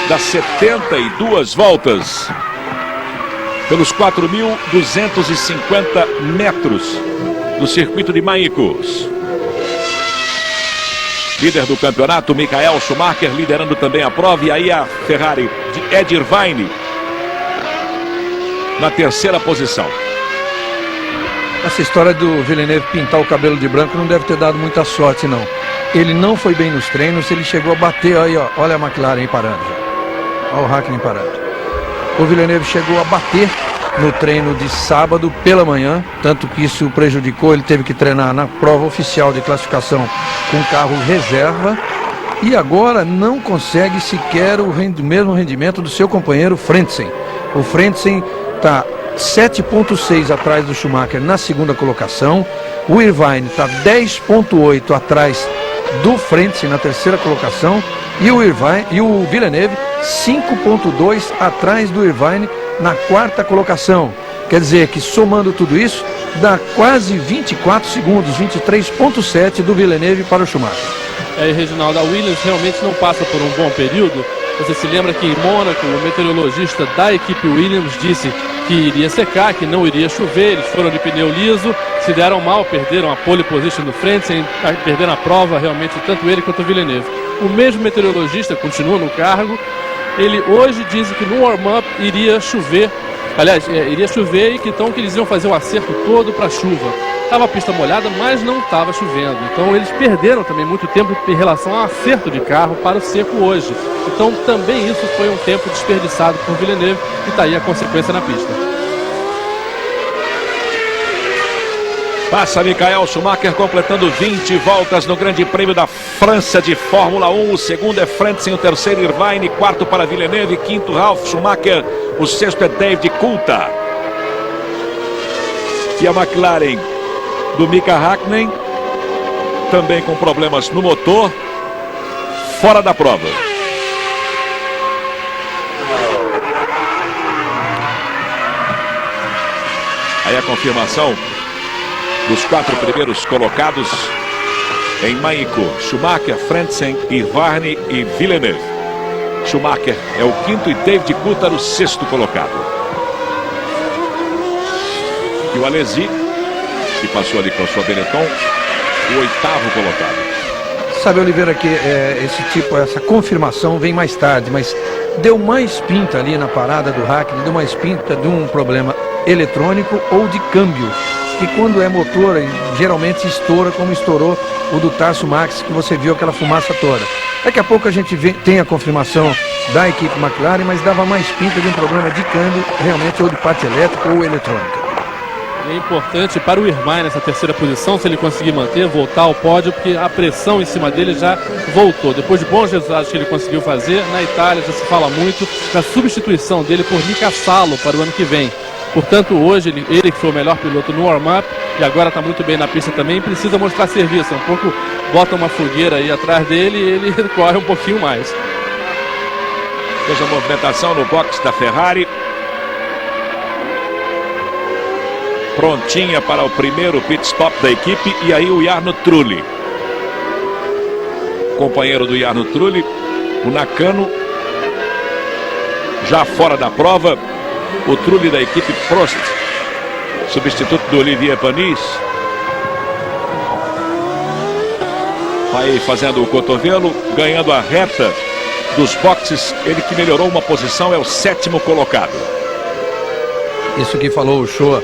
das 72 voltas, pelos 4.250 metros do circuito de Maicos. Líder do campeonato, Michael Schumacher, liderando também a prova. E aí a Ferrari de Ed Irvine na 3ª posição. Essa história do Villeneuve pintar o cabelo de branco não deve ter dado muita sorte, não. Ele não foi bem nos treinos, ele chegou a bater, aí, ó, olha a McLaren aí parando já. Olha o Hakkinen parando. O Villeneuve chegou a bater no treino de sábado pela manhã, tanto que isso o prejudicou, ele teve que treinar na prova oficial de classificação com carro reserva e agora não consegue sequer o mesmo rendimento do seu companheiro Frentzen. O Frentzen está 7,6 atrás do Schumacher na 2ª colocação, o Irvine está 10,8 atrás do Frentzen na 3ª colocação e o Villeneuve 5,2 atrás do Irvine na 4ª colocação. Quer dizer que somando tudo isso dá quase 24 segundos, 23,7 do Villeneuve para o Schumacher. E Reginaldo, a Williams realmente não passa por um bom período. Você se lembra que em Mônaco o meteorologista da equipe Williams disse que iria secar, que não iria chover, eles foram de pneu liso, se deram mal, perderam a pole position do Frentzen, perderam a prova realmente, tanto ele quanto o Villeneuve. O mesmo meteorologista continua no cargo, ele hoje diz que no warm-up iria chover, aliás, iria chover e que então que eles iam fazer o acerto todo para a chuva. Estava a pista molhada, mas não estava chovendo. Então eles perderam também muito tempo em relação ao acerto de carro para o seco hoje. Então também isso foi um tempo desperdiçado por Villeneuve e está aí a consequência na pista. Passa Michael Schumacher completando 20 voltas no Grande Prêmio da França de Fórmula 1. O segundo é Frentzen, o terceiro Irvine, quarto para Villeneuve, quinto Ralf Schumacher, o sexto é David Coulthard. E a McLaren do Mika Hakkinen, também com problemas no motor, fora da prova. Aí a confirmação dos 4 primeiros colocados em Maicon: Schumacher, Frentzen, Irvine e Villeneuve. Schumacher é o quinto e David Coulthard o sexto colocado. E o Alesi, que passou ali com a sua Benetton, o oitavo colocado. Sabe, Oliveira, que essa confirmação vem mais tarde, mas deu mais pinta ali na parada do Hakkinen, deu mais pinta de um problema eletrônico ou de câmbio. E quando é motor, geralmente estoura como estourou o do Tarso Max, que você viu aquela fumaça toda. Daqui a pouco a gente tem a confirmação da equipe McLaren, mas dava mais pinta de um problema de câmbio, realmente, ou de parte elétrica ou eletrônica. É importante para o Irvine nessa terceira posição, se ele conseguir manter, voltar ao pódio, porque a pressão em cima dele já voltou. Depois de bons resultados que ele conseguiu fazer, na Itália já se fala muito da substituição dele por Mika Salo para o ano que vem. Portanto, hoje ele que foi o melhor piloto no warm-up e agora está muito bem na pista também, precisa mostrar serviço. Um pouco bota uma fogueira aí atrás dele e ele corre um pouquinho mais. Fez a movimentação no box da Ferrari. Prontinha para o primeiro pit stop da equipe. E aí o Jarno Trulli, companheiro do Jarno Trulli, o Nakano, já fora da prova. O Trulli da equipe Prost, substituto do Olivier Panis, vai fazendo o cotovelo, ganhando a reta dos boxes. Ele que melhorou uma posição, é o sétimo colocado. Isso que falou o Shoa,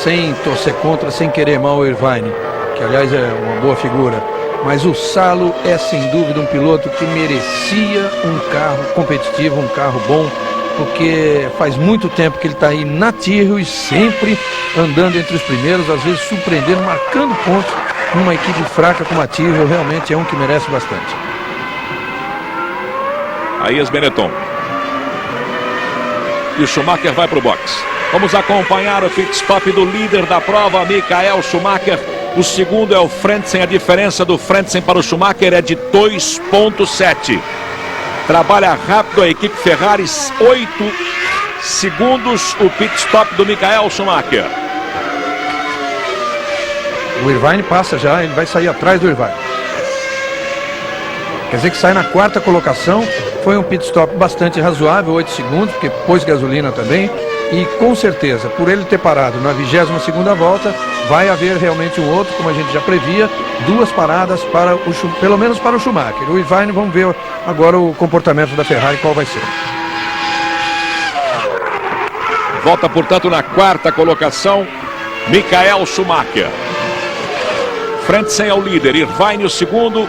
sem torcer contra, sem querer mal o Irvine, que aliás é uma boa figura. Mas o Salo é sem dúvida um piloto que merecia um carro competitivo, um carro bom porque faz muito tempo que ele está aí na Tyrrell e sempre andando entre os primeiros, às vezes surpreendendo, marcando pontos numa equipe fraca como a Tyrrell. Realmente é um que merece bastante. Aí as Benetton. E o Schumacher vai para o box. Vamos acompanhar o pit stop do líder da prova, Michael Schumacher. O segundo é o Frentzen. A diferença do Frentzen para o Schumacher é de 2,7. Trabalha rápido a equipe Ferrari. 8 segundos o pit stop do Michael Schumacher. O Irvine passa já, ele vai sair atrás do Irvine. Quer dizer que sai na 4ª colocação. Foi um pit stop bastante razoável, 8 segundos, porque pôs gasolina também. E com certeza, por ele ter parado na 22ª volta, vai haver realmente um outro, como a gente já previa, 2 paradas para pelo menos para o Schumacher. O Irvine, vamos ver agora o comportamento da Ferrari, qual vai ser. Volta, portanto, na 4ª colocação, Michael Schumacher. Frentzen é o líder, Irvine o segundo.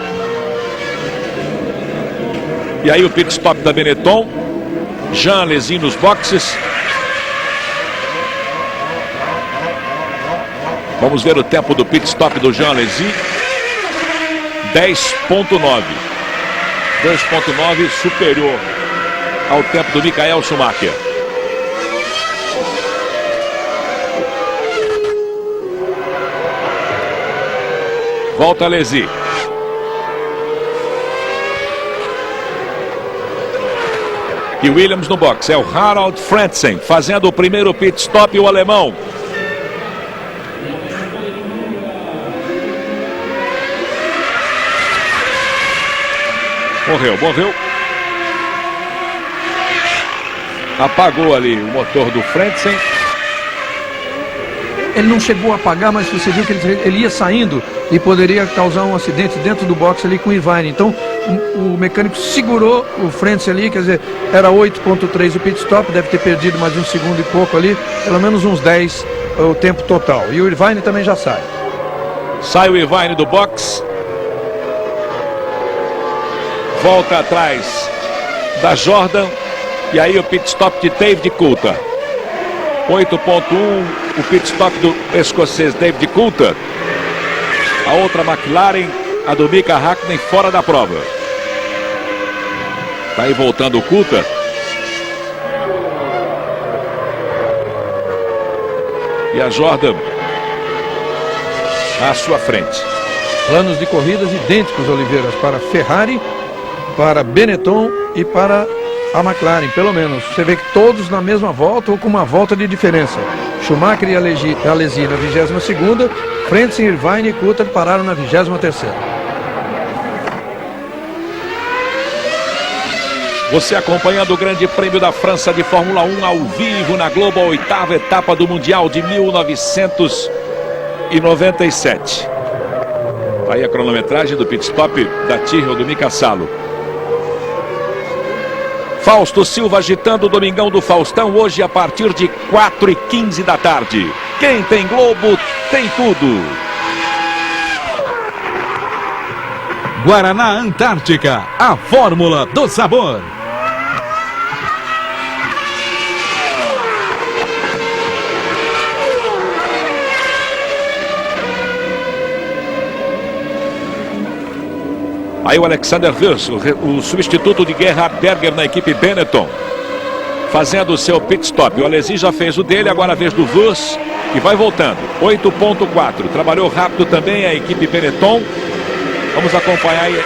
E aí o pit stop da Benetton. Jean Alesi nos boxes. Vamos ver o tempo do pit stop do Jean Alesi. 10,9. 2,9 superior ao tempo do Michael Schumacher. Volta Alesi. E Williams no box. É o Harald Frentzen fazendo o primeiro pit stop, o alemão. Morreu. Apagou ali o motor do Frentzen. Ele não chegou a apagar, mas você viu que ele ia saindo e poderia causar um acidente dentro do box ali com o Irvine. Então o mecânico segurou o Frentzen ali, quer dizer, era 8,3 o pit stop, deve ter perdido mais 1 segundo e pouco ali, pelo menos uns 10 o tempo total. E o Irvine também já sai. Sai o Irvine do box. Volta atrás da Jordan. E aí o pit stop de David Coulthard. 8,1 o pit stop do escocês David Coulthard. A outra McLaren, a do Mika Hakkinen, fora da prova. Tá aí voltando o Coulthard. E a Jordan à sua frente. Planos de corridas idênticos, Oliveiras, para Ferrari, para Benetton e para a McLaren, pelo menos. Você vê que todos na mesma volta ou com uma volta de diferença. Schumacher e Alesi na 22ª, Frentzen, Irvine e Coulthard pararam na 23ª. Você acompanhando o Grande Prêmio da França de Fórmula 1 ao vivo na Globo, a 8ª etapa do Mundial de 1997. Aí a cronometragem do pit stop da Tyrrell do Mika Salo. Fausto Silva agitando o Domingão do Faustão hoje a partir de 4h15 da tarde. Quem tem Globo tem tudo. Guaraná Antártica, a fórmula do sabor. Aí o Alexander Wurz, o substituto de Gerhard Berger na equipe Benetton, fazendo o seu pit stop. O Alesi já fez o dele, agora a vez do Wurz, e vai voltando. 8,4. Trabalhou rápido também a equipe Benetton. Vamos acompanhar aí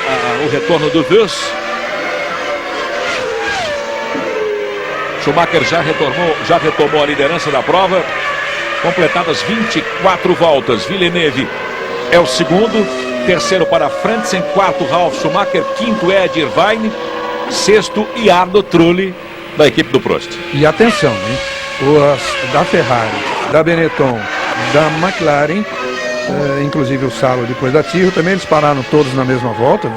o retorno do Wurz. Schumacher já retomou a liderança da prova. Completadas 24 voltas. Villeneuve é o segundo. Terceiro para Frentzen, quarto Ralf Schumacher, quinto Ed Irvine, sexto Jarno Trulli, da equipe do Prost. E atenção, hein? Da Ferrari, da Benetton, da McLaren, inclusive o Salo depois da Tyrrell, também eles pararam todos na mesma volta,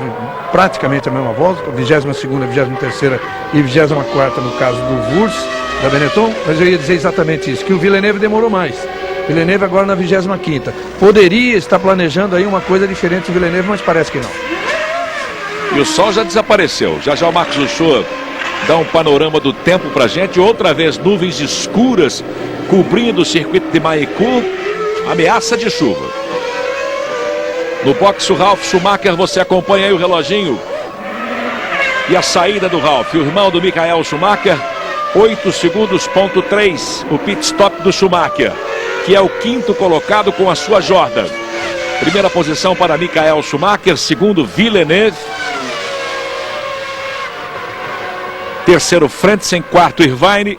praticamente a mesma volta, 22ª, 23ª e 24ª no caso do Wurz, da Benetton, mas eu ia dizer exatamente isso, que o Villeneuve demorou mais. Villeneuve agora na 25ª. Poderia estar planejando aí uma coisa diferente do Villeneuve, mas parece que não. E o sol já desapareceu. Já o Marcos Uchoa dá um panorama do tempo pra gente. Outra vez nuvens escuras cobrindo o circuito de Maicur, ameaça de chuva. No boxe o Ralf Schumacher, você acompanha aí o reloginho e a saída do Ralf, o irmão do Michael Schumacher. 8 segundos, ponto 3, o pit stop do Schumacher, que é o 5º colocado com a sua Jordan. Primeira posição para Michael Schumacher, segundo Villeneuve. Terceiro Frentzen, quarto Irvine.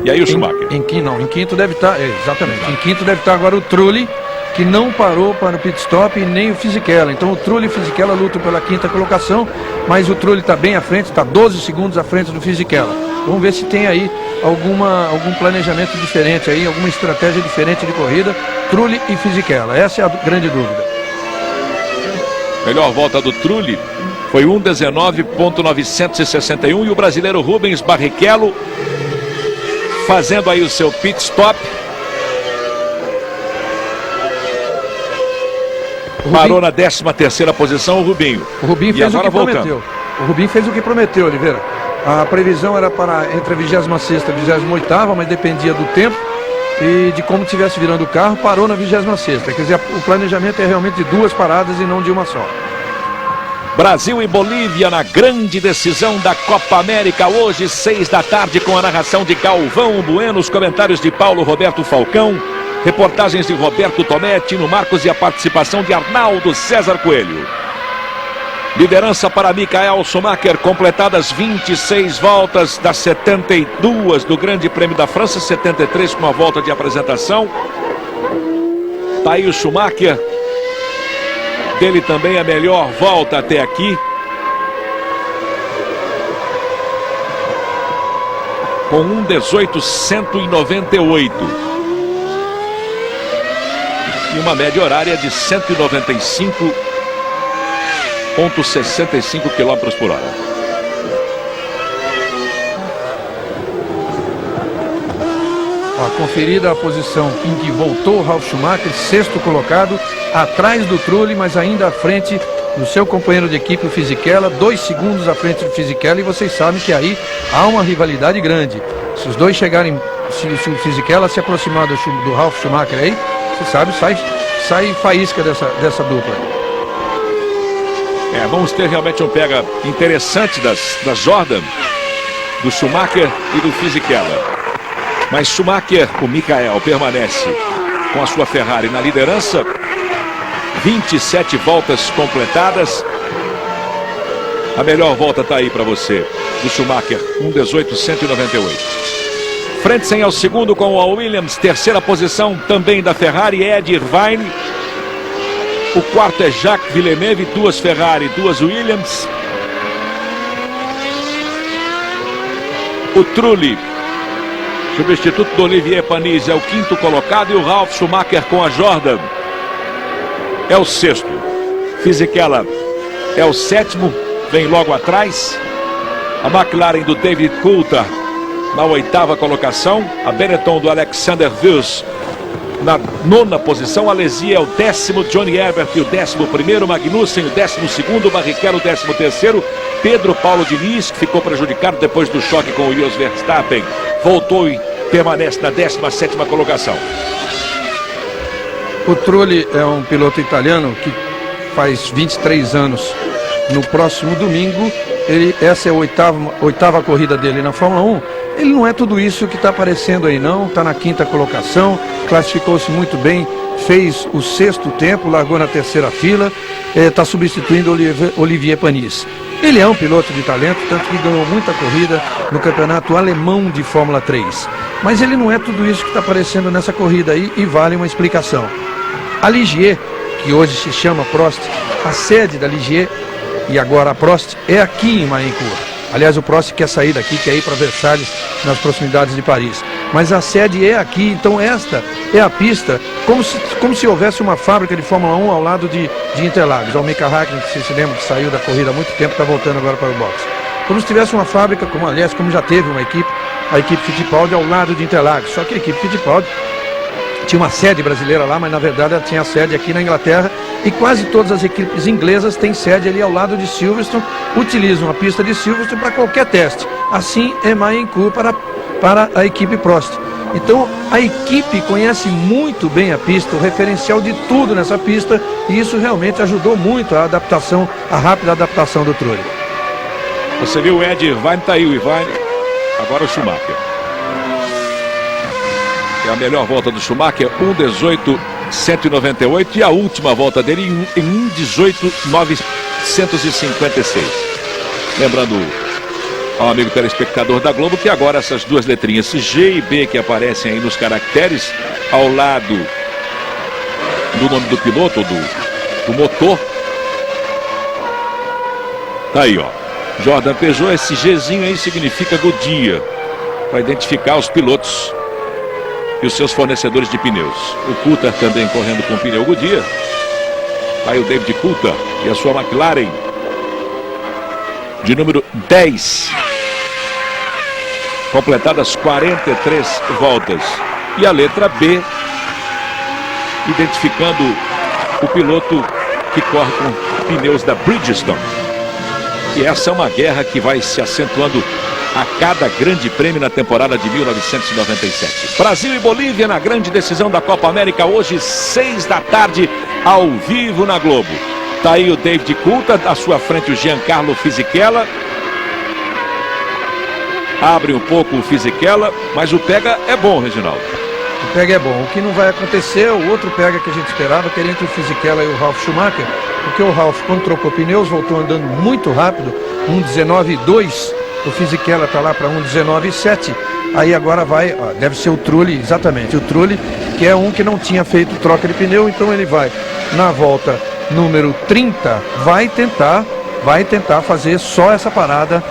E aí o Schumacher? Em quinto deve estar, exatamente, em quinto deve estar agora o Trulli, que não parou para o pit stop, e nem o Fisichella. Então o Trulli e o Fisichella lutam pela 5ª colocação, mas o Trulli está bem à frente, está 12 segundos à frente do Fisichella. Vamos ver se tem aí algum planejamento diferente aí, alguma estratégia diferente de corrida, Trulli e Fisichella. Essa é a grande dúvida. Melhor volta do Trulli foi 1:19.961 e o brasileiro Rubens Barrichello fazendo aí o seu pit stop. Parou na 13ª posição o Rubinho. O Rubinho fez o que prometeu. O Rubinho fez o que prometeu, Oliveira. A previsão era para entre a 26ª e a 28ª, mas dependia do tempo e de como estivesse virando o carro. Parou na 26ª. Quer dizer, o planejamento é realmente de 2 paradas e não de uma só. Brasil e Bolívia na grande decisão da Copa América, hoje 6 da tarde, com a narração de Galvão Bueno, os comentários de Paulo Roberto Falcão, reportagens de Roberto Tomé, Tino Marcos e a participação de Arnaldo César Coelho. Liderança para Michael Schumacher, completadas 26 voltas das 72 do Grande Prêmio da França, 73 com a volta de apresentação. Tá aí o Schumacher, dele também a melhor volta até aqui. Com 1:18.198. E uma média horária de 195,65 km por hora. Conferida a posição em que voltou o Ralf Schumacher, 6º colocado, atrás do Trulli, mas ainda à frente do seu companheiro de equipe, o Fisichella, 2 segundos à frente do Fisichella, e vocês sabem que aí há uma rivalidade grande. Se os dois chegarem, se o Fisichella se aproximar do Ralf Schumacher aí, você sabe, sai faísca dessa dupla. Vamos ter realmente um pega interessante das Jordan, do Schumacher e do Fisichella. Mas Schumacher, o Michael, permanece com a sua Ferrari na liderança. 27 voltas completadas. A melhor volta está aí para você, do Schumacher, 1:18.198. Frentzen é o segundo com o Williams. Terceira posição também da Ferrari, Ed Irvine. O quarto é Jacques Villeneuve, 2 Ferrari, 2 Williams. O Trulli, substituto do Olivier Panis, é o 5º colocado, e o Ralf Schumacher com a Jordan é o 6º. Fisichella é o 7º, vem logo atrás. A McLaren do David Coulthard na 8ª colocação. A Benetton do Alexander Wurz na 9ª posição. A Alesi é o 10º, Johnny Herbert o 11º, Magnussen o 12º, Barrichello o 13º. Pedro Paulo Diniz, que ficou prejudicado depois do choque com o Jos Verstappen, voltou e permanece na 17ª colocação. O Trulli é um piloto italiano que faz 23 anos. No próximo domingo, essa é a oitava corrida dele na Fórmula 1. Ele não é tudo isso que está aparecendo aí, não. Está na 5ª colocação, classificou-se muito bem, fez o 6º tempo, largou na 3ª fila, está substituindo Olivier Panis. Ele é um piloto de talento, tanto que ganhou muita corrida no campeonato alemão de Fórmula 3. Mas ele não é tudo isso que está aparecendo nessa corrida aí, e vale uma explicação. A Ligier, que hoje se chama Prost, a sede da Ligier e agora a Prost é aqui em Marincourt. Aliás, o Prost quer sair daqui, quer ir para Versalhes, nas proximidades de Paris. Mas a sede é aqui, então esta é a pista, como se houvesse uma fábrica de Fórmula 1 ao lado de Interlagos. O Mika Häkkinen, que se lembra, que saiu da corrida há muito tempo, está voltando agora para o boxe. Como se tivesse uma fábrica, como já teve uma equipe, a equipe Fittipaldi ao lado de Interlagos. Só que a equipe Fittipaldi tinha uma sede brasileira lá, mas na verdade ela tinha a sede aqui na Inglaterra, e quase todas as equipes inglesas têm sede ali ao lado de Silverstone, utilizam a pista de Silverstone para qualquer teste. Assim é Mayencourt para a equipe Prost. Então a equipe conhece muito bem a pista, o referencial de tudo nessa pista, e isso realmente ajudou muito a adaptação, a rápida adaptação do Trulli. Você viu o Ed Irvine, tá aí o Irvine, agora o Schumacher. É a melhor volta do Schumacher, 1:18.198, e a última volta dele em 1:18.956. Lembrando ao amigo telespectador da Globo que agora essas duas letrinhas G e B que aparecem aí nos caracteres ao lado do nome do piloto, do motor, tá aí, ó, Jordan Peugeot. Esse Gzinho aí significa Goodyear, para identificar os pilotos e os seus fornecedores de pneus. O Coulthard também correndo com pneu Goodyear. Tá aí o David Coulthard e a sua McLaren de número 10, completadas 43 voltas. E a letra B, identificando o piloto que corre com pneus da Bridgestone. E essa é uma guerra que vai se acentuando a cada grande prêmio na temporada de 1997. Brasil e Bolívia na grande decisão da Copa América, hoje 6 da tarde, ao vivo na Globo. Tá aí o David Coulthard, à sua frente o Giancarlo Fisichella. Abre um pouco o Fisichella, mas o pega é bom, Reginaldo. O pega é bom. O que não vai acontecer, o outro pega que a gente esperava, que era entre o Fisichella e o Ralf Schumacher, porque o Ralf, quando trocou pneus, voltou andando muito rápido, 1:19.2, o Fisichella está lá para 1:19.7, aí agora vai, deve ser o Trulli, exatamente, o Trulli, que é um que não tinha feito troca de pneu, então ele vai na volta número 30, vai tentar fazer só essa parada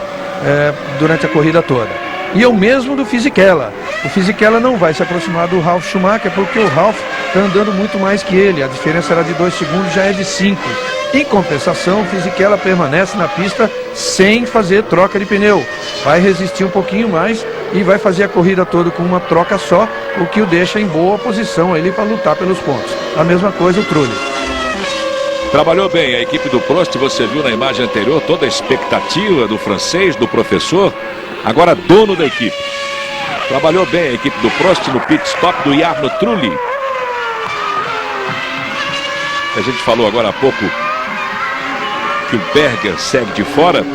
durante a corrida toda. E é o mesmo do Fisichella. O Fisichella não vai se aproximar do Ralf Schumacher, porque o Ralf está andando muito mais que ele. A diferença era de 2 segundos, já é de 5. Em compensação, o Fisichella permanece na pista sem fazer troca de pneu. Vai resistir um pouquinho mais e vai fazer a corrida toda com uma troca só, o que o deixa em boa posição ali para lutar pelos pontos. A mesma coisa o Trulli. Trabalhou bem a equipe do Prost, você viu na imagem anterior toda a expectativa do francês, do professor, agora dono da equipe. Trabalhou bem a equipe do Prost no pit stop do Jarno Trulli. A gente falou agora há pouco que o Berger segue de fora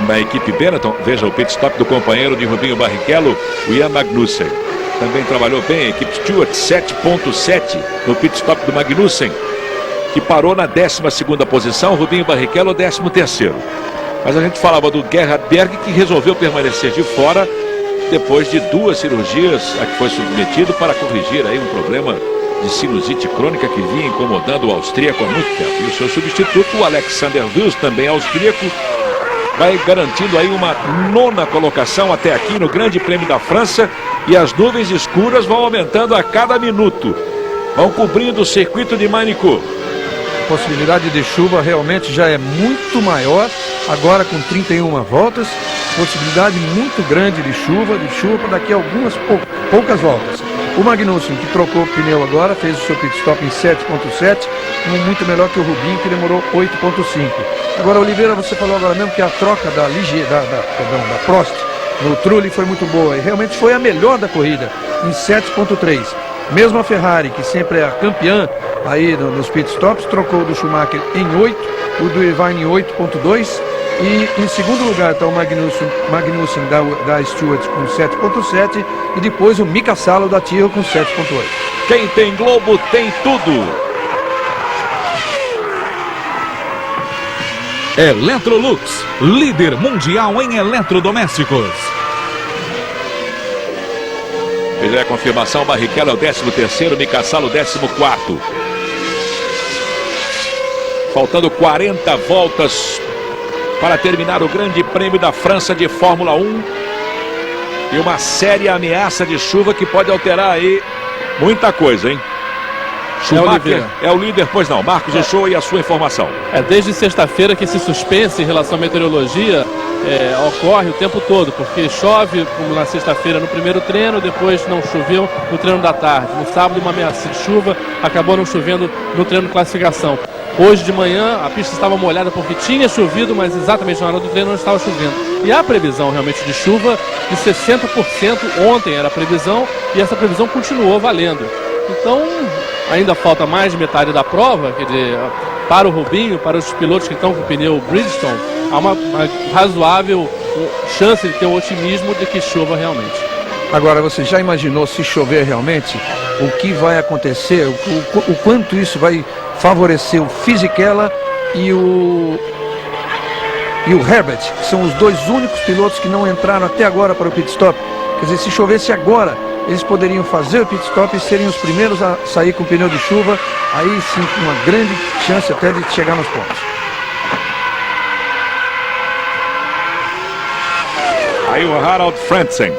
na equipe Benetton. Veja o pit stop do companheiro de Rubinho Barrichello, o Ian Magnussen. Também trabalhou bem a equipe Stewart, 7.7 no pit stop do Magnussen, que parou na 12ª posição, Rubinho Barrichello 13º. Mas a gente falava do Gerhard Berger, que resolveu permanecer de fora depois de 2 cirurgias a que foi submetido para corrigir aí um problema de sinusite crônica que vinha incomodando o austríaco há muito tempo. E o seu substituto, o Alexander Wils, também austríaco, vai garantindo aí uma 9ª colocação até aqui no Grande Prêmio da França, e as nuvens escuras vão aumentando a cada minuto, vão cobrindo o circuito de Mayencourt. A possibilidade de chuva realmente já é muito maior, agora com 31 voltas, possibilidade muito grande de chuva para daqui a algumas poucas voltas. O Magnussen, que trocou o pneu agora, fez o seu pit stop em 7.7, muito melhor que o Rubinho, que demorou 8.5. Agora, Oliveira, você falou agora mesmo que a troca da Prost no Trulli foi muito boa, e realmente foi a melhor da corrida, em 7.3. Mesmo a Ferrari, que sempre é a campeã aí nos pit stops, trocou do Schumacher em 8, o do Irvine em 8.2, e em segundo lugar está o Magnussen da Stewart com 7.7, e depois o Mika Salo da Tyrrell com 7.8. Quem tem Globo tem tudo. Electrolux, líder mundial em eletrodomésticos. Fez a confirmação, Barrichello é o 13º, Mika Salo 14º. Faltando 40 voltas para terminar o Grande Prêmio da França de Fórmula 1. E uma séria ameaça de chuva que pode alterar aí muita coisa, hein? Schumacher é o líder, pois não. Marcos Uchoa, e a sua informação? Desde sexta-feira que esse suspense em relação à meteorologia ocorre o tempo todo, porque chove como na sexta-feira no primeiro treino, depois não choveu no treino da tarde. No sábado, uma ameaça de chuva, acabou não chovendo no treino de classificação. Hoje de manhã a pista estava molhada porque tinha chovido, mas exatamente na hora do treino não estava chovendo. E a previsão realmente de chuva de 60%, ontem era a previsão, e essa previsão continuou valendo. Então, ainda falta mais de metade da prova, quer dizer, para o Rubinho, para os pilotos que estão com o pneu Bridgestone, há uma razoável chance de ter um otimismo de que chova realmente. Agora, você já imaginou se chover realmente? O que vai acontecer? O quanto isso vai favorecer o Fisichella e o Herbert, que são os dois únicos pilotos que não entraram até agora para o pit stop. Quer dizer, se chovesse agora, eles poderiam fazer o pit stop e serem os primeiros a sair com o pneu de chuva. Aí sim, uma grande chance até de chegar nos pontos. Aí o Harald Frentzen,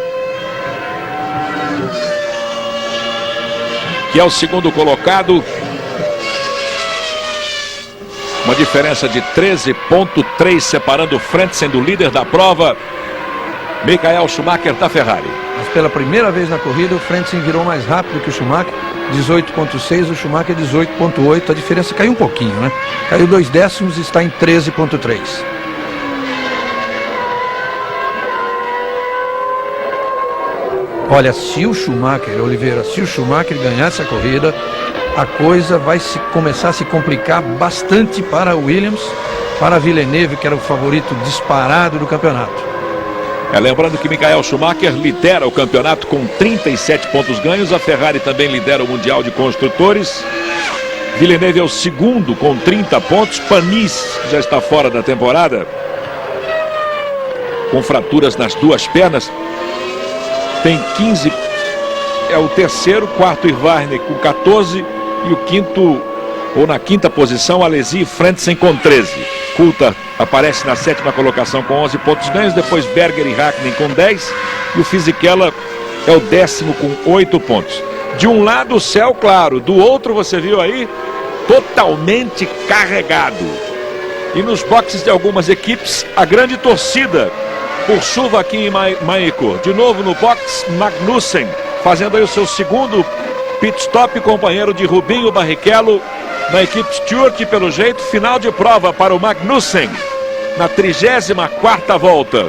que é o segundo colocado. Uma diferença de 13,3 separando o Frentzen do líder da prova, Michael Schumacher da Ferrari. Mas pela primeira vez na corrida o Frentzen virou mais rápido que o Schumacher, 18,6, o Schumacher 18,8, a diferença caiu um pouquinho, né? Caiu 2 décimos e está em 13,3. Olha, se o Schumacher, Oliveira, se o Schumacher ganhar essa corrida, a coisa vai começar a se complicar bastante para o Williams, para a Villeneuve, que era o favorito disparado do campeonato. Lembrando que Michael Schumacher lidera o campeonato com 37 pontos ganhos, a Ferrari também lidera o Mundial de Construtores. Villeneuve é o segundo com 30 pontos, Panis já está fora da temporada, com fraturas nas duas pernas, tem 15, é o terceiro, quarto Irvine com 14 e o quinto, ou na quinta posição, Alesi Frentzen com 13. Coulthard aparece na sétima colocação com 11 pontos ganhos, depois Berger e Hakkinen com 10 e o Fisichella é o décimo com 8 pontos. De um lado o céu claro, do outro você viu aí totalmente carregado. E nos boxes de algumas equipes a grande torcida por chuva aqui em Maicur. De novo no box, Magnussen fazendo aí o seu segundo pit stop, companheiro de Rubinho Barrichello na equipe Stewart. Pelo jeito, final de prova para o Magnussen na 34ª volta.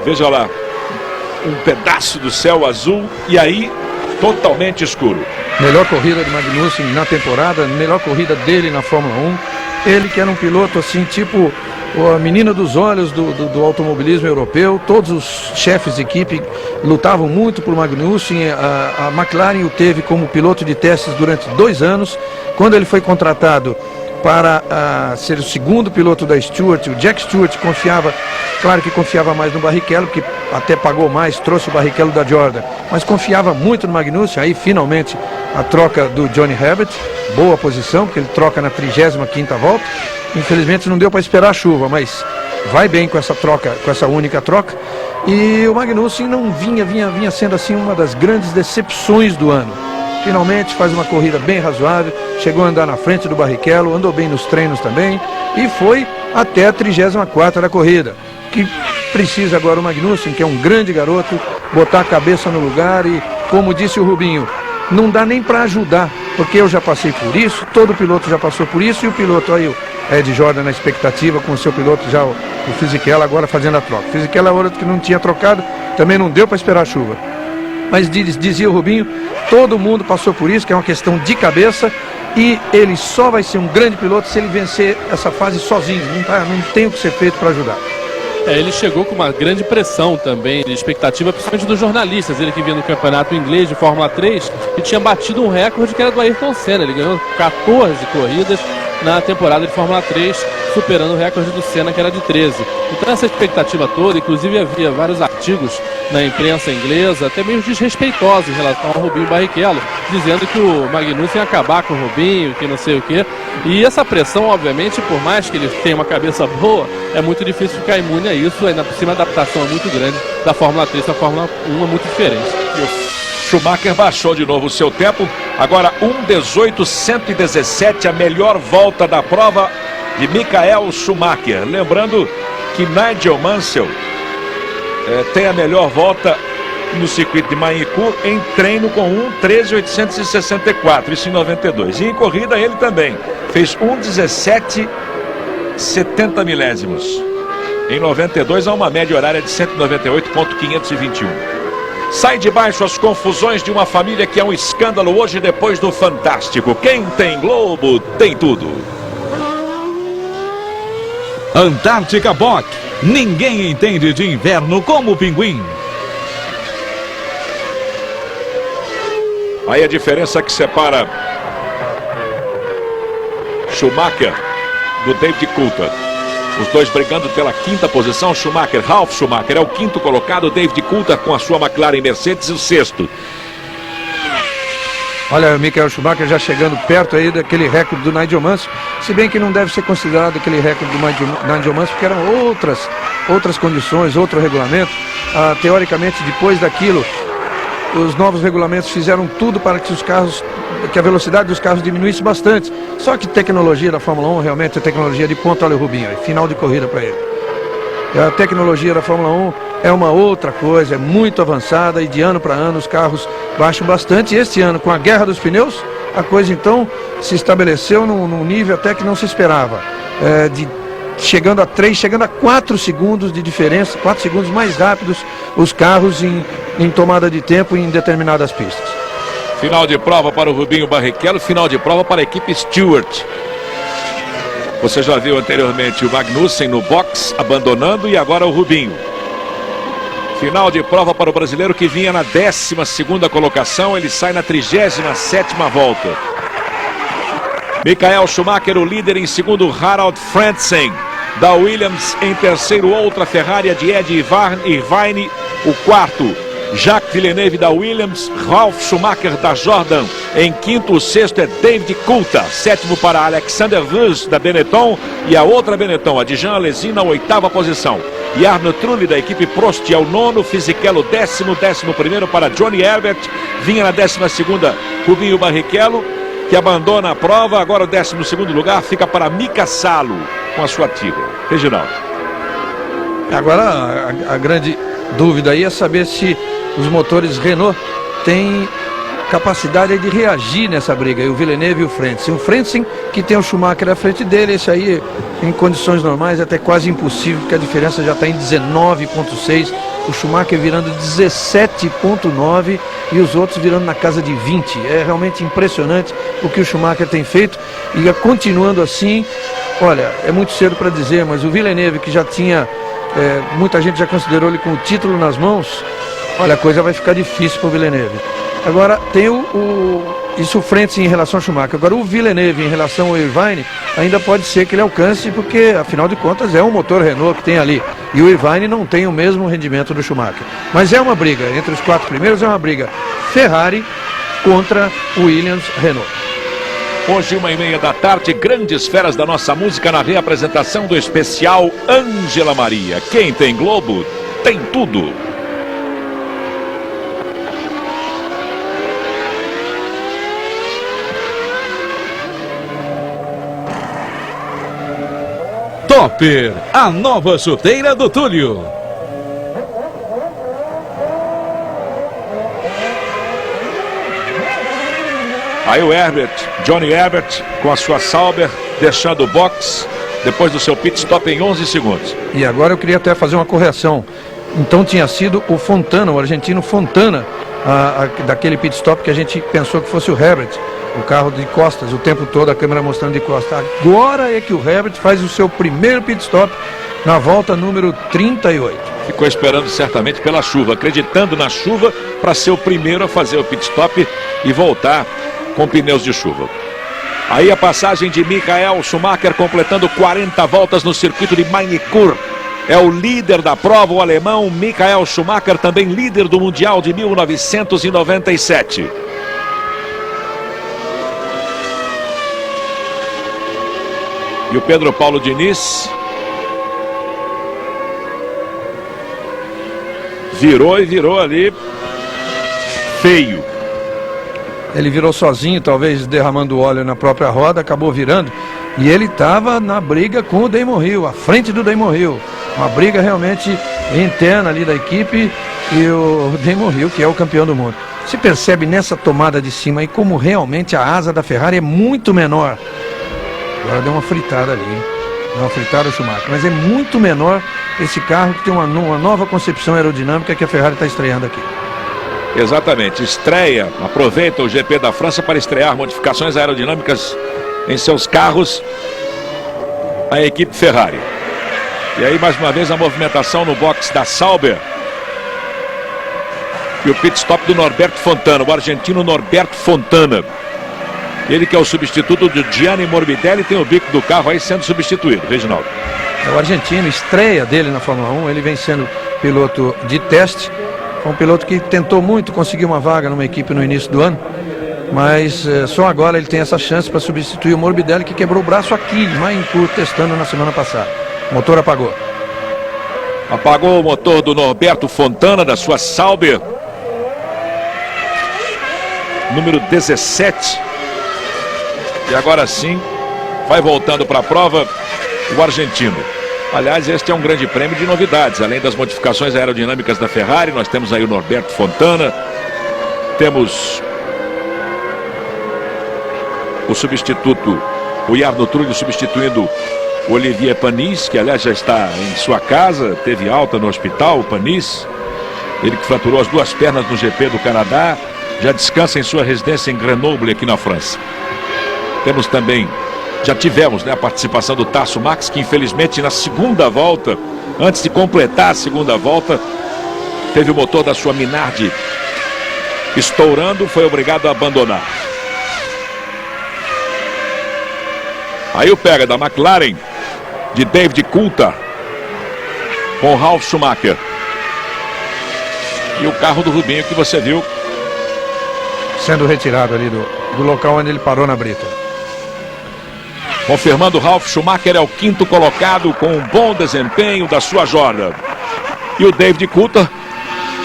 Veja lá, um pedaço do céu azul e aí totalmente escuro. Melhor corrida de Magnussen na temporada, melhor corrida dele na Fórmula 1. Ele que era um piloto assim, tipo a menina dos olhos do automobilismo europeu. Todos os chefes de equipe lutavam muito por Magnussen. A McLaren o teve como piloto de testes durante 2 anos. Quando ele foi contratado para ser o segundo piloto da Stewart, o Jack Stewart confiava, claro que confiava mais no Barrichello, que até pagou mais, trouxe o Barrichello da Jordan, mas confiava muito no Magnussen. Aí finalmente a troca do Johnny Herbert, boa posição, porque ele troca na 35ª volta. Infelizmente não deu para esperar a chuva, mas vai bem com essa troca, com essa única troca. E o Magnussen não vinha sendo assim uma das grandes decepções do ano. Finalmente faz uma corrida bem razoável, chegou a andar na frente do Barrichello, andou bem nos treinos também e foi até a 34ª da corrida. Que precisa agora o Magnussen, que é um grande garoto, botar a cabeça no lugar e, como disse o Rubinho, não dá nem para ajudar, porque eu já passei por isso, todo piloto já passou por isso, e o piloto aí, o Ed Jordan na expectativa com o seu piloto já, o Fisichella agora fazendo a troca. O Fisichella é outro que não tinha trocado, também não deu para esperar a chuva. Mas dizia o Rubinho, todo mundo passou por isso, que é uma questão de cabeça, e ele só vai ser um grande piloto se ele vencer essa fase sozinho, não tem o que ser feito para ajudar. Ele chegou com uma grande pressão também, de expectativa, principalmente dos jornalistas. Ele que vinha no campeonato inglês de Fórmula 3 e tinha batido um recorde que era do Ayrton Senna. Ele ganhou 14 corridas na temporada de Fórmula 3, superando o recorde do Senna, que era de 13. Então essa expectativa toda, inclusive havia vários artigos na imprensa inglesa, até meio desrespeitosos em relação ao Rubinho Barrichello, dizendo que o Magnussen ia acabar com o Rubinho, que não sei o quê. E essa pressão, obviamente, por mais que ele tenha uma cabeça boa, é muito difícil ficar imune a isso. Ainda por cima a adaptação é muito grande da Fórmula 3 para a Fórmula 1, é muito diferente. Schumacher baixou de novo o seu tempo. Agora 1:18.117, a melhor volta da prova de Michael Schumacher. Lembrando que Nigel Mansell tem a melhor volta no circuito de Magny-Cours em treino com 1:13.864, isso em 92. E em corrida ele também fez 1:17.70 milésimos. Em 92 há uma média horária de 198.521. Sai de baixo as confusões de uma família que é um escândalo hoje depois do Fantástico. Quem tem Globo tem tudo. Antártica Bock. Ninguém entende de inverno como o pinguim. Aí a diferença que separa Schumacher do David Coulthard. Os dois brigando pela quinta posição. Ralf Schumacher é o quinto colocado, David Coulthard com a sua McLaren Mercedes o sexto. Olha, o Michael Schumacher já chegando perto aí daquele recorde do Nigel Mansell, se bem que não deve ser considerado aquele recorde do Nigel Mansell, porque eram outras condições, outro regulamento. Teoricamente, depois daquilo, os novos regulamentos fizeram tudo para que a velocidade dos carros diminuísse bastante. Só que tecnologia da Fórmula 1 realmente é tecnologia de ponta. Olha o Rubinho aí, final de corrida para ele. A tecnologia da Fórmula 1 é uma outra coisa, é muito avançada e de ano para ano os carros baixam bastante. E este ano, com a guerra dos pneus, a coisa então se estabeleceu num nível até que não se esperava. Chegando a 4 segundos de diferença, 4 segundos mais rápidos os carros em tomada de tempo em determinadas pistas. Final de prova para o Rubinho Barrichello, final de prova para a equipe Stewart. Você já viu anteriormente o Magnussen no box, abandonando, e agora o Rubinho. Final de prova para o brasileiro que vinha na 12ª colocação, ele sai na 37ª volta. Michael Schumacher, o líder, em segundo Harald Frentzen. Da Williams em terceiro, outra Ferrari de Ed Irvine, o quarto Jacques Villeneuve da Williams, Ralf Schumacher da Jordan em quinto, o sexto é David Coulthard, sétimo para Alexander Wurz da Benetton e a outra Benetton, a de Jean Alesi, na 8ª posição. E Arno Trulli da equipe Prost é o nono, Fisichella 11º para Johnny Herbert, vinha na 12ª Rubinho Barrichello, que abandona a prova. Agora o 12º lugar fica para Mika Salo com a sua Tigre. Reginaldo. Agora a grande dúvida aí é saber se os motores Renault têm capacidade de reagir nessa briga. E o Villeneuve e o Frentzen. O Frentzen que tem o Schumacher à frente dele, esse aí em condições normais é até quase impossível, porque a diferença já está em 19,6. O Schumacher virando 17,9 e os outros virando na casa de 20. É realmente impressionante o que o Schumacher tem feito. E continuando assim, olha, é muito cedo para dizer, mas o Villeneuve, que já tinha, muita gente já considerou ele com o título nas mãos, olha, a coisa vai ficar difícil para o Villeneuve. Agora tem isso frente em relação ao Schumacher. Agora o Villeneuve em relação ao Irvine ainda pode ser que ele alcance, porque afinal de contas é um motor Renault que tem ali. E o Irvine não tem o mesmo rendimento do Schumacher. Mas é uma briga, entre os 4 primeiros é uma briga Ferrari contra Williams Renault. Hoje, 1h30 da tarde, grandes feras da nossa música na reapresentação do especial Ângela Maria. Quem tem Globo tem tudo. Topper, a nova chuteira do Túlio. Aí o Johnny Herbert com a sua Sauber, deixando o box depois do seu pit stop em 11 segundos. E agora eu queria até fazer uma correção. Então tinha sido o Fontana, o argentino Fontana, daquele pit stop que a gente pensou que fosse o Herbert, o carro de costas, o tempo todo a câmera mostrando de costas. Agora é que o Herbert faz o seu primeiro pit stop na volta número 38. Ficou esperando certamente pela chuva, acreditando na chuva para ser o primeiro a fazer o pit stop e voltar com pneus de chuva. Aí a passagem de Michael Schumacher completando 40 voltas no circuito de Magny-Cours. É o líder da prova, o alemão Michael Schumacher, também líder do Mundial de 1997. E o Pedro Paulo Diniz virou ali feio. Ele virou sozinho, talvez derramando óleo na própria roda, acabou virando. E ele estava na briga com o Damon Hill, à frente do Damon Hill. Uma briga realmente interna ali da equipe e o Damon Hill, que é o campeão do mundo. Se percebe nessa tomada de cima aí como realmente a asa da Ferrari é muito menor. Agora deu uma fritada ali, hein? Deu uma fritada o Schumacher. Mas é muito menor esse carro, que tem uma nova concepção aerodinâmica que a Ferrari está estreando aqui. Exatamente, estreia, aproveita o GP da França para estrear modificações aerodinâmicas em seus carros, a equipe Ferrari. E aí mais uma vez a movimentação no box da Sauber. E o pit stop do Norberto Fontana, o argentino Norberto Fontana. Ele que é o substituto de Gianni Morbidelli, tem o bico do carro aí sendo substituído, Reginaldo. É o argentino, estreia dele na Fórmula 1, ele vem sendo piloto de teste. Foi um piloto que tentou muito conseguir uma vaga numa equipe no início do ano, mas só agora ele tem essa chance para substituir o Morbidelli, que quebrou o braço aqui, em Mayencourt, testando na semana passada. O motor apagou. Apagou o motor do Norberto Fontana, da sua Sauber. Número 17. E agora sim, vai voltando para a prova o argentino. Aliás, este é um grande prêmio de novidades. Além das modificações aerodinâmicas da Ferrari, nós temos aí o Norberto Fontana. Temos o substituto, o Jarno Trulli substituindo o Olivier Panis, que aliás já está em sua casa, teve alta no hospital, o Panis. Ele que fraturou as duas pernas no GP do Canadá, já descansa em sua residência em Grenoble, aqui na França. Temos também, já tivemos, né, a participação do Tasso Max, que infelizmente na segunda volta, antes de completar a segunda volta, teve o motor da sua Minardi estourando, foi obrigado a abandonar. Aí o pega da McLaren, de David Coulthard, com Ralf Schumacher. E o carro do Rubinho que você viu sendo retirado ali do local onde ele parou na brita. Confirmando, Ralf Schumacher é o quinto colocado com um bom desempenho da sua Jordan. E o David Coulthard,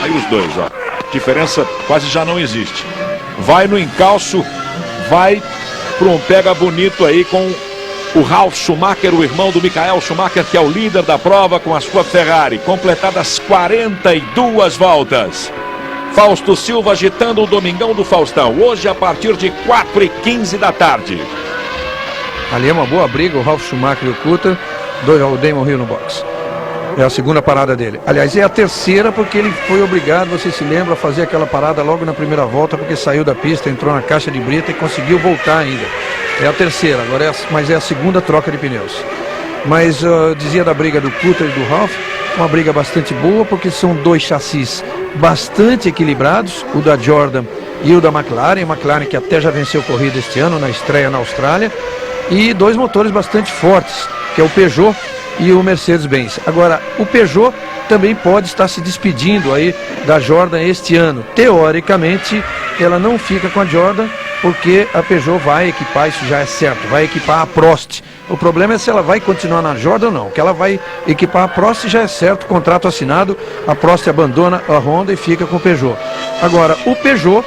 aí os dois, ó. Diferença quase já não existe. Vai no encalço, vai para um pega bonito aí com o Ralf Schumacher, o irmão do Michael Schumacher, que é o líder da prova com a sua Ferrari. Completadas 42 voltas. Fausto Silva agitando o Domingão do Faustão. Hoje a partir de 4h15 da tarde. Ali é uma boa briga, o Ralf Schumacher e o Coulthard, o Damon Hill no box. É a segunda parada dele. Aliás, é a terceira, porque ele foi obrigado, você se lembra, a fazer aquela parada logo na primeira volta, porque saiu da pista, entrou na caixa de brita e conseguiu voltar ainda. É a terceira, agora mas é a segunda troca de pneus. Mas dizia da briga do Coulthard e do Ralf, uma briga bastante boa, porque são dois chassis bastante equilibrados, o da Jordan e o da McLaren. A McLaren que até já venceu corrida este ano, na estreia na Austrália. E dois motores bastante fortes, que é o Peugeot e o Mercedes-Benz. Agora, o Peugeot também pode estar se despedindo aí da Jordan este ano. Teoricamente, ela não fica com a Jordan, porque a Peugeot vai equipar, isso já é certo, vai equipar a Prost. O problema é se ela vai continuar na Jordan ou não. Que ela vai equipar a Prost já é certo, contrato assinado, a Prost abandona a Honda e fica com o Peugeot. Agora, o Peugeot,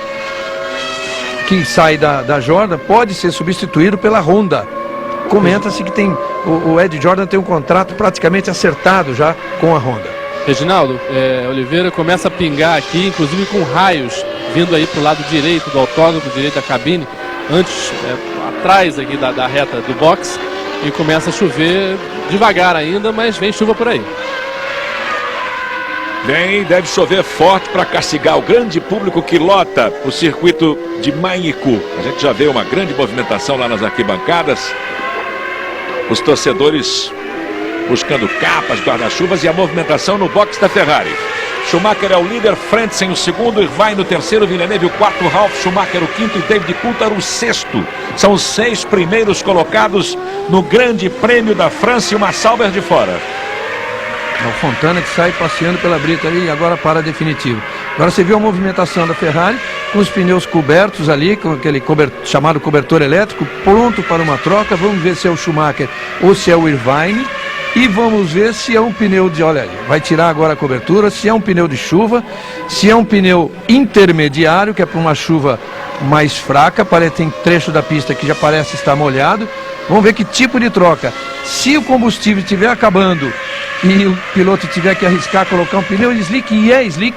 que sai da Jordan, pode ser substituído pela Honda. Comenta-se que tem o Ed Jordan tem um contrato praticamente acertado já com a Honda. Reginaldo, Oliveira começa a pingar aqui, inclusive com raios vindo aí para o lado direito do autódromo, direito da cabine, antes, atrás aqui da reta do box, e começa a chover devagar ainda, mas vem chuva por aí. Deve chover forte para castigar o grande público que lota o circuito de Mayencourt. A gente já vê uma grande movimentação lá nas arquibancadas. Os torcedores buscando capas, guarda-chuvas e a movimentação no box da Ferrari. Schumacher é o líder, Frentzen o segundo, Irvine o terceiro, Villeneuve o quarto, Ralf Schumacher o quinto e David Coulthard o sexto. São os 6 primeiros colocados no Grande Prêmio da França e uma Sauber de fora. É o Fontana que sai passeando pela brita ali e agora para definitivo. Agora você viu a movimentação da Ferrari com os pneus cobertos ali, com aquele chamado cobertor elétrico, pronto para uma troca. Vamos ver se é o Schumacher ou se é o Irvine. E vamos ver se é um pneu de, olha aí, vai tirar agora a cobertura, se é um pneu de chuva, se é um pneu intermediário, que é para uma chuva mais fraca, tem trecho da pista que já parece estar molhado. Vamos ver que tipo de troca. Se o combustível estiver acabando e o piloto tiver que arriscar colocar um pneu slick, e é slick,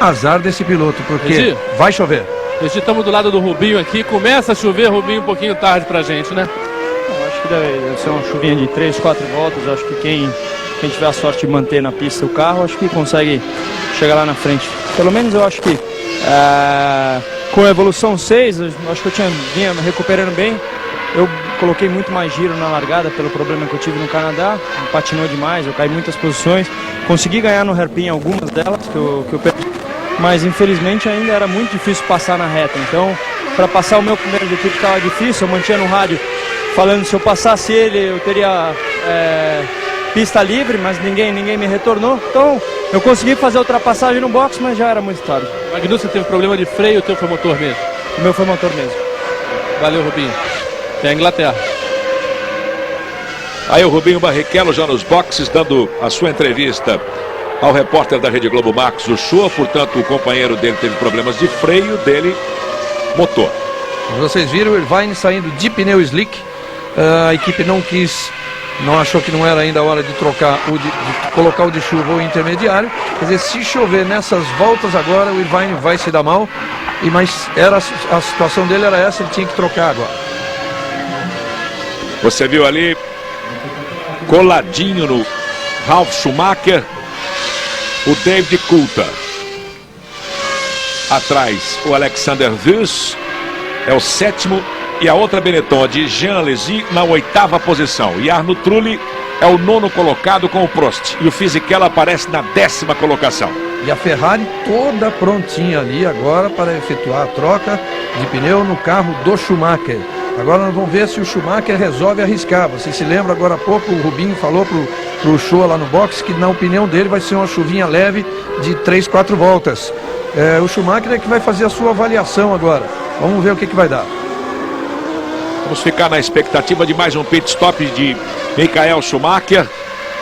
azar desse piloto, porque vai chover. Estamos do lado do Rubinho aqui, começa a chover, Rubinho, um pouquinho tarde pra gente, né? Eu acho que deve ser uma chuvinha de 3, 4 voltas. Eu acho que quem tiver a sorte de manter na pista o carro, acho que consegue chegar lá na frente. Pelo menos eu acho que com a evolução 6, eu acho que eu vinha recuperando bem. Eu coloquei muito mais giro na largada pelo problema que eu tive no Canadá, patinou demais, eu caí muitas posições. Consegui ganhar no hairpin algumas delas que eu perdi, mas infelizmente ainda era muito difícil passar na reta. Então, para passar o meu primeiro de equipe estava difícil, eu mantinha no rádio falando se eu passasse ele eu teria pista livre, mas ninguém me retornou. Então eu consegui fazer a ultrapassagem no box, mas já era muito tarde. Magnussen teve problema de freio, o teu foi motor mesmo? O meu foi motor mesmo. Valeu, Rubinho. Até a Inglaterra. Aí o Rubinho Barrichello já nos boxes dando a sua entrevista ao repórter da Rede Globo, Marcos Uchoa. Portanto, o companheiro dele teve problemas de freio, dele motor. Vocês viram o Irvine saindo de pneu slick. A equipe não achou que não era ainda a hora de trocar de colocar o de chuva ou o intermediário. Quer dizer, se chover nessas voltas agora, o Irvine vai se dar mal. Mas a situação dele era essa, ele tinha que trocar agora. Você viu ali, coladinho no Ralf Schumacher, o David Coulthard. Atrás, o Alexander Wüst é o 7º. E a outra Benetton de Jean Alesi na 8ª posição. E Arno Trulli é o 9º colocado com o Prost. E o Fisichella aparece na 10ª colocação. E a Ferrari toda prontinha ali agora para efetuar a troca de pneu no carro do Schumacher. Agora nós vamos ver se o Schumacher resolve arriscar. Você se lembra agora há pouco, o Rubinho falou pro Show lá no box que na opinião dele vai ser uma chuvinha leve de 3, 4 voltas. O Schumacher é que vai fazer a sua avaliação agora. Vamos ver o que vai dar. Vamos ficar na expectativa de mais um pit stop de Michael Schumacher.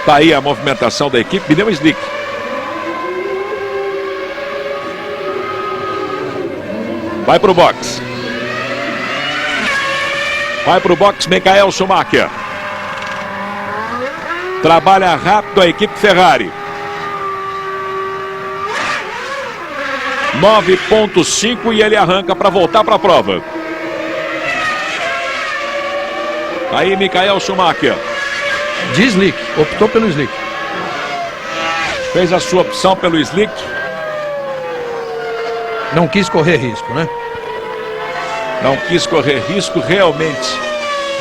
Tá aí a movimentação da equipe. Pneu slick. Vai pro box. Vai pro box Michael Schumacher. Trabalha rápido a equipe Ferrari. 9.5 e ele arranca para voltar para a prova. Aí Michael Schumacher. De slick, optou pelo slick. Fez a sua opção pelo slick. Não quis correr risco, né? Não quis correr risco, realmente.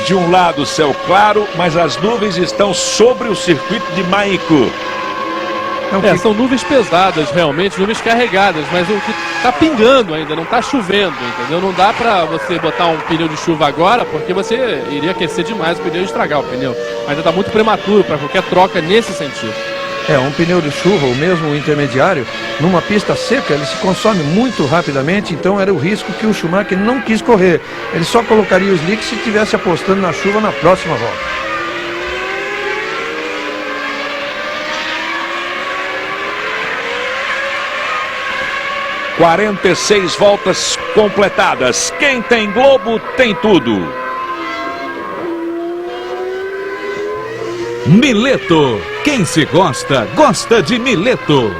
De um lado céu claro, mas as nuvens estão sobre o circuito de Maiko. São nuvens pesadas, realmente, nuvens carregadas, mas o que tá pingando ainda, não tá chovendo, entendeu? Não dá pra você botar um pneu de chuva agora, porque você iria aquecer demais o pneu e estragar o pneu. Ainda tá muito prematuro para qualquer troca nesse sentido. Um pneu de chuva, ou mesmo o intermediário, numa pista seca, ele se consome muito rapidamente, então era o risco que o Schumacher não quis correr. Ele só colocaria o slick se estivesse apostando na chuva na próxima volta. – 46 voltas completadas. Quem tem Globo tem tudo. Mileto. Quem se gosta, gosta de Mileto.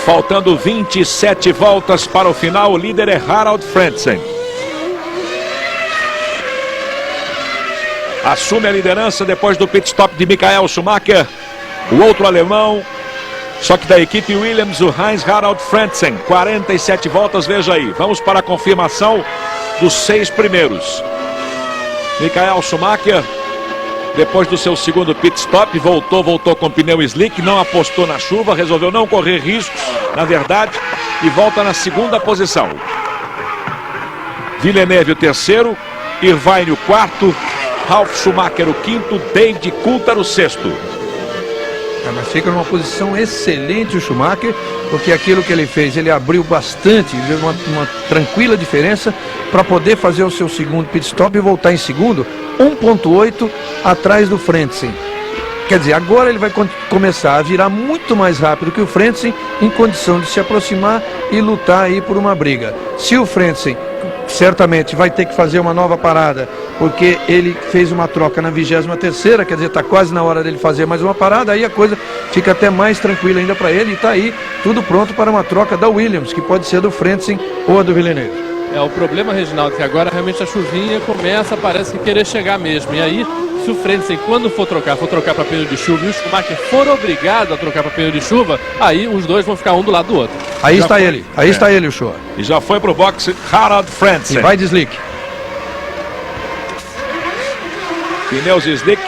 Faltando 27 voltas para o final, o líder é Harald Frentzen. Assume a liderança depois do pit stop de Michael Schumacher. O outro alemão, só que da equipe Williams, o Heinz-Harald Frentzen. 47 voltas, veja aí. Vamos para a confirmação dos 6 primeiros. Michael Schumacher, depois do seu segundo pit stop, voltou com pneu slick, não apostou na chuva, resolveu não correr riscos, na verdade, e volta na segunda posição. Villeneuve o terceiro, Irvine o quarto, Ralf Schumacher o quinto, David Coulthard o sexto. Mas fica numa posição excelente o Schumacher, porque aquilo que ele fez, ele abriu bastante, deu uma tranquila diferença para poder fazer o seu segundo pit stop e voltar em segundo, 1.8 atrás do Frentzen. Quer dizer, agora ele vai começar a virar muito mais rápido que o Frentzen, em condição de se aproximar e lutar aí por uma briga. Se o Frentzen certamente vai ter que fazer uma nova parada, porque ele fez uma troca na 23ª, quer dizer, está quase na hora dele fazer mais uma parada, aí a coisa fica até mais tranquila ainda para ele, e está aí tudo pronto para uma troca da Williams, que pode ser do Frentzen ou a do Villeneuve. O problema, Reginaldo, é que agora realmente a chuvinha começa, parece que querer chegar mesmo, e aí, se o Frentzen, quando for trocar para pneu de chuva, e o Schumacher for obrigado a trocar para pneu de chuva, aí os dois vão ficar um do lado do outro. Aí está ele, aí está ele, o show. E já foi pro boxe Harald Frentzen. E vai de slick. Pneus slick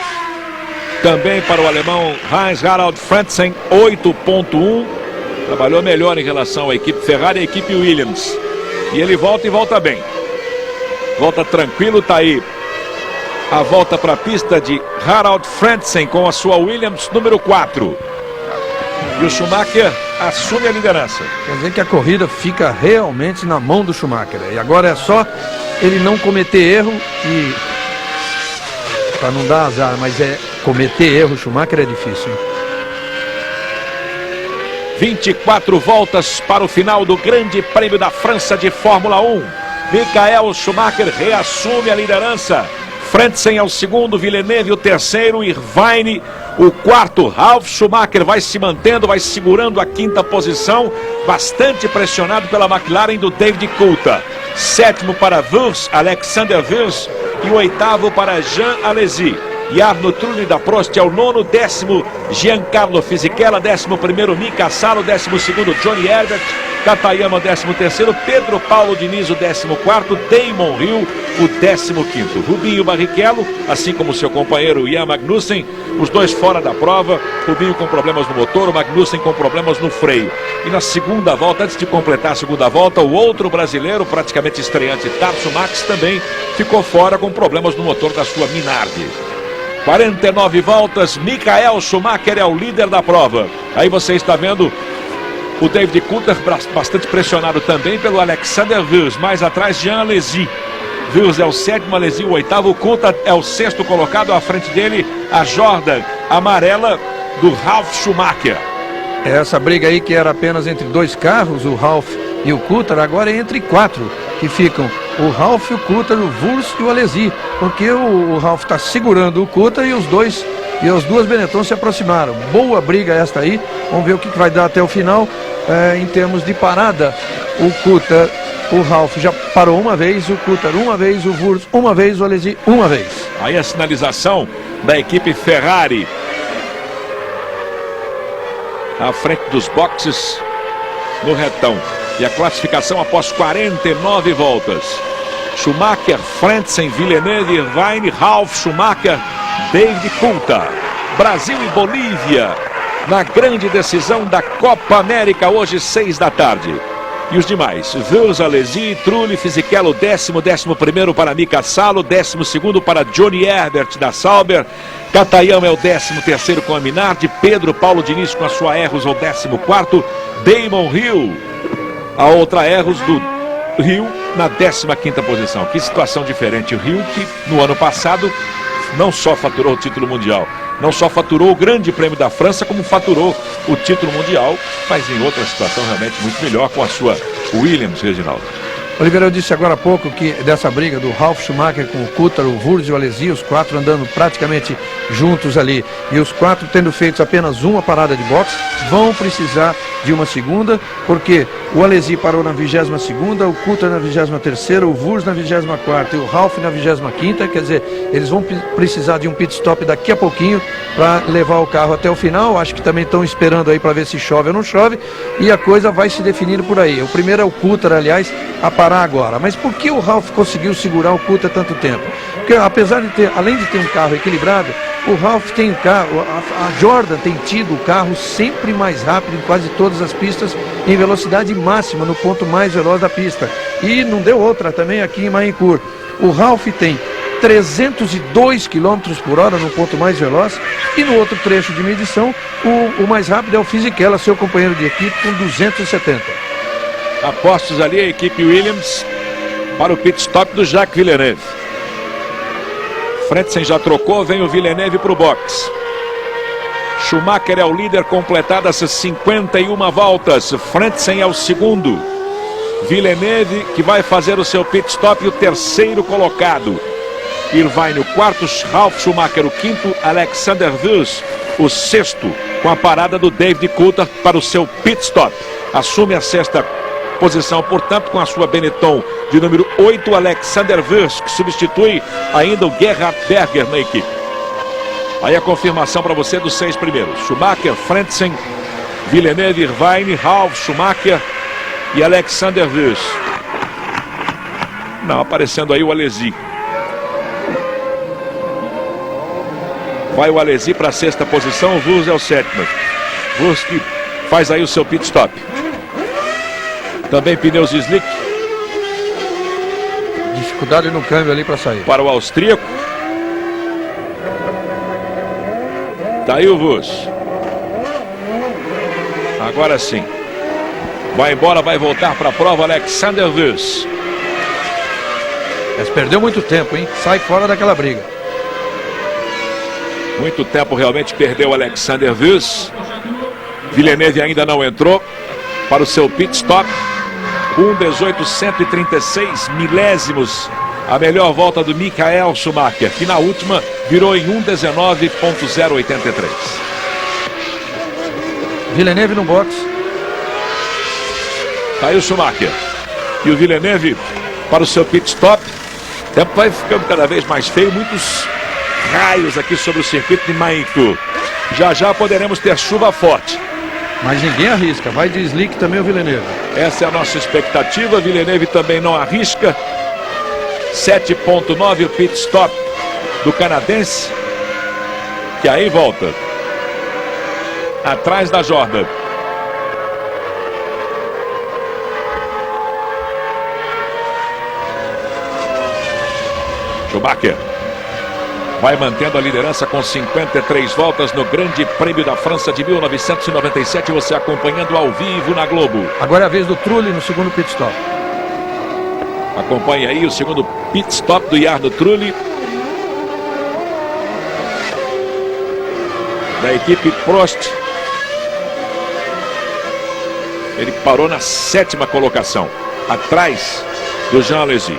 também para o alemão Heinz-Harald Frentzen, 8.1. Trabalhou melhor em relação à equipe Ferrari e à equipe Williams. E ele volta e volta bem. Volta tranquilo, tá aí a volta para a pista de Harald Frentzen com a sua Williams número 4. E o Schumacher assume a liderança. Quer dizer que a corrida fica realmente na mão do Schumacher. E agora é só ele não cometer erro e... para não dar azar, mas cometer erro, Schumacher é difícil. 24 voltas para o final do Grande Prêmio da França de Fórmula 1. Michael Schumacher reassume a liderança. Frentzen é o segundo, Villeneuve o terceiro, Irvine o quarto. Ralf Schumacher vai se mantendo, vai segurando a quinta posição, bastante pressionado pela McLaren do David Coulthard. Sétimo para Wurz, Alexander Wurz, e o oitavo para Jean Alesi. Jarno Trulli da Prost é o nono, 10º Giancarlo Fisichella, 11º Mika Salo, 12º Johnny Herbert, Katayama 13º, Pedro Paulo Diniz o 14º, Damon Hill o 15º. Rubinho Barrichello, assim como seu companheiro Ian Magnussen, os dois fora da prova, Rubinho com problemas no motor, o Magnussen com problemas no freio. E na segunda volta, antes de completar a segunda volta, o outro brasileiro, praticamente estreante, Tarso Max, também ficou fora com problemas no motor da sua Minardi. 49 voltas, Michael Schumacher é o líder da prova. Aí você está vendo o David Coulthard bastante pressionado também pelo Alexander Wurz. Mais atrás, Jean Alesi. Wurz é o sétimo, Alesi o oitavo. Coulthard é o sexto colocado. À frente dele, a Jordan amarela do Ralf Schumacher. Essa briga aí que era apenas entre dois carros, o Ralf e o Coulthard, agora é entre quatro que ficam. O Ralf, o Coulthard, o Wurz e o Alesi. Porque o Ralf está segurando o Coulthard e as duas Benetton se aproximaram. Boa briga esta aí. Vamos ver o que vai dar até o final. Em termos de parada, o Coulthard, o Ralf já parou uma vez, o Coulthard uma vez, o Wurz uma vez, o Alesi uma vez. Aí a sinalização da equipe Ferrari à frente dos boxes no retão. E a classificação após 49 voltas. Schumacher, Frentzen, Villeneuve, Irvine, Ralf Schumacher, David Coulthard. Brasil e Bolívia na grande decisão da Copa América, hoje 6 da tarde. E os demais, Wurz, Alesi, Trulli, Fisichella, 11º para Mika Salo, 12º para Johnny Herbert da Sauber, Katayama é o 13º com a Minardi, Pedro Paulo Diniz com a sua Erros é o 14º, Damon Hill, a outra Erros do Hill na 15ª posição. Que situação diferente. O Hill, que no ano passado não só faturou o título mundial, não só faturou o Grande Prêmio da França, como faturou o título mundial, mas em outra situação realmente muito melhor com a sua Williams, Reginaldo. Oliveira, eu disse agora há pouco que dessa briga do Ralf Schumacher com o Coulthard, o Wurz e o Alesi, os quatro andando praticamente juntos ali, e os quatro tendo feito apenas uma parada de boxe, vão precisar de uma segunda, porque o Alesi parou na 22ª, o Coulthard na 23ª, o Wurz na 24ª e o Ralf na 25ª, quer dizer, eles vão precisar de um pit stop daqui a pouquinho para levar o carro até o final. Acho que também estão esperando aí para ver se chove ou não chove, e a coisa vai se definindo por aí. O primeiro é o Coulthard, aliás, a parar agora. Mas por que o Ralf conseguiu segurar o Coulthard tanto tempo? Porque apesar de ter, além de ter um carro equilibrado, o Ralf tem um carro, a Jordan tem tido o carro sempre mais rápido em quase todas as pistas, em velocidade máxima, no ponto mais veloz da pista. E não deu outra também aqui em Mahincourt. O Ralf tem 302 km por hora no ponto mais veloz. E no outro trecho de medição, o mais rápido é o Fisichella, seu companheiro de equipe, com 270. Apostos ali a equipe Williams para o pit stop do Jacques Villeneuve. Frentzen já trocou, vem o Villeneuve para o box. Schumacher é o líder, completadas 51 voltas. Frentzen é o segundo. Villeneuve, que vai fazer o seu pit stop, o terceiro colocado. Irvine, o quarto. Ralf Schumacher, o quinto. Alexander Wurz, o sexto, com a parada do David Coulthard para o seu pit stop. Assume a sexta posição, portanto, com a sua Benetton de número 8, Alexander Wurz, que substitui ainda o Gerhard Berger na equipe. Aí a confirmação para você dos 6 primeiros: Schumacher, Frentzen, Villeneuve, Irvine, Ralf Schumacher e Alexander Wurz. Não, aparecendo aí o Alesi. Vai o Alesi para a sexta posição, o Wurz é o sétimo. Wurz que faz aí o seu pit stop. Também pneus slick. Dificuldade no câmbio ali para sair. Para o austríaco. Tá aí o Wurz. Agora sim. Vai embora, vai voltar para a prova Alexander Wurz. Mas perdeu muito tempo, hein? Sai fora daquela briga. Muito tempo realmente perdeu Alexander Wurz. Villeneuve ainda não entrou para o seu pit stop. 1:18.136 milésimos a melhor volta do Michael Schumacher, que na última virou em 1:19.083. Villeneuve no box. Tá aí o Schumacher e o Villeneuve para o seu pit stop. O tempo vai ficando cada vez mais feio, muitos raios aqui sobre o circuito de Mainicu. Já já poderemos ter chuva forte. Mas ninguém arrisca, vai de slick também o Villeneuve. Essa é a nossa expectativa. Villeneuve também não arrisca. 7.9 o pit stop do canadense, que aí volta atrás da Jordan. Schumacher vai mantendo a liderança com 53 voltas no Grande Prêmio da França de 1997. Você acompanhando ao vivo na Globo. Agora é a vez do Trulli no segundo pit stop. Acompanhe aí o segundo pit stop do Jarno Trulli, da equipe Prost. Ele parou na 7ª colocação, atrás do Jean Alesi.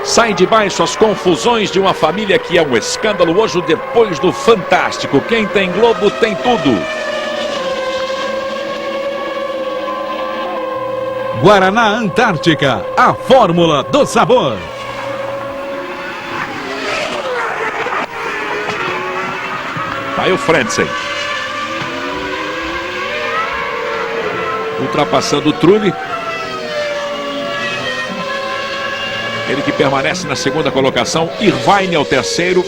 Saem de baixo as confusões de uma família que é um escândalo hoje depois do Fantástico. Quem tem Globo tem tudo. Guaraná Antártica, a fórmula do sabor. Aí o Frentzen. Ultrapassando o Trulli. Ele que permanece na 2ª colocação. Irvine é o terceiro.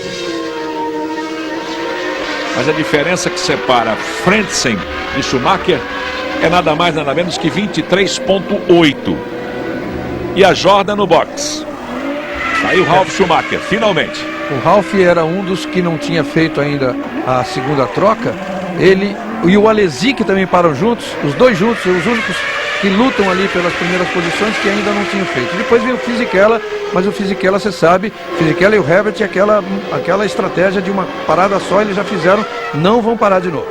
Mas a diferença que separa Frentzen de Schumacher é nada mais nada menos que 23.8. E a Jordan no box. Aí o Ralf Schumacher, finalmente. O Ralf era um dos que não tinha feito ainda a segunda troca. Ele e o Alesi, que também param juntos. Os dois juntos, os únicos que lutam ali pelas primeiras posições, que ainda não tinham feito. Depois vem o Fisichella, mas o Fisichella, você sabe, Fisichella e o Herbert, aquela estratégia de uma parada só, eles já fizeram, não vão parar de novo.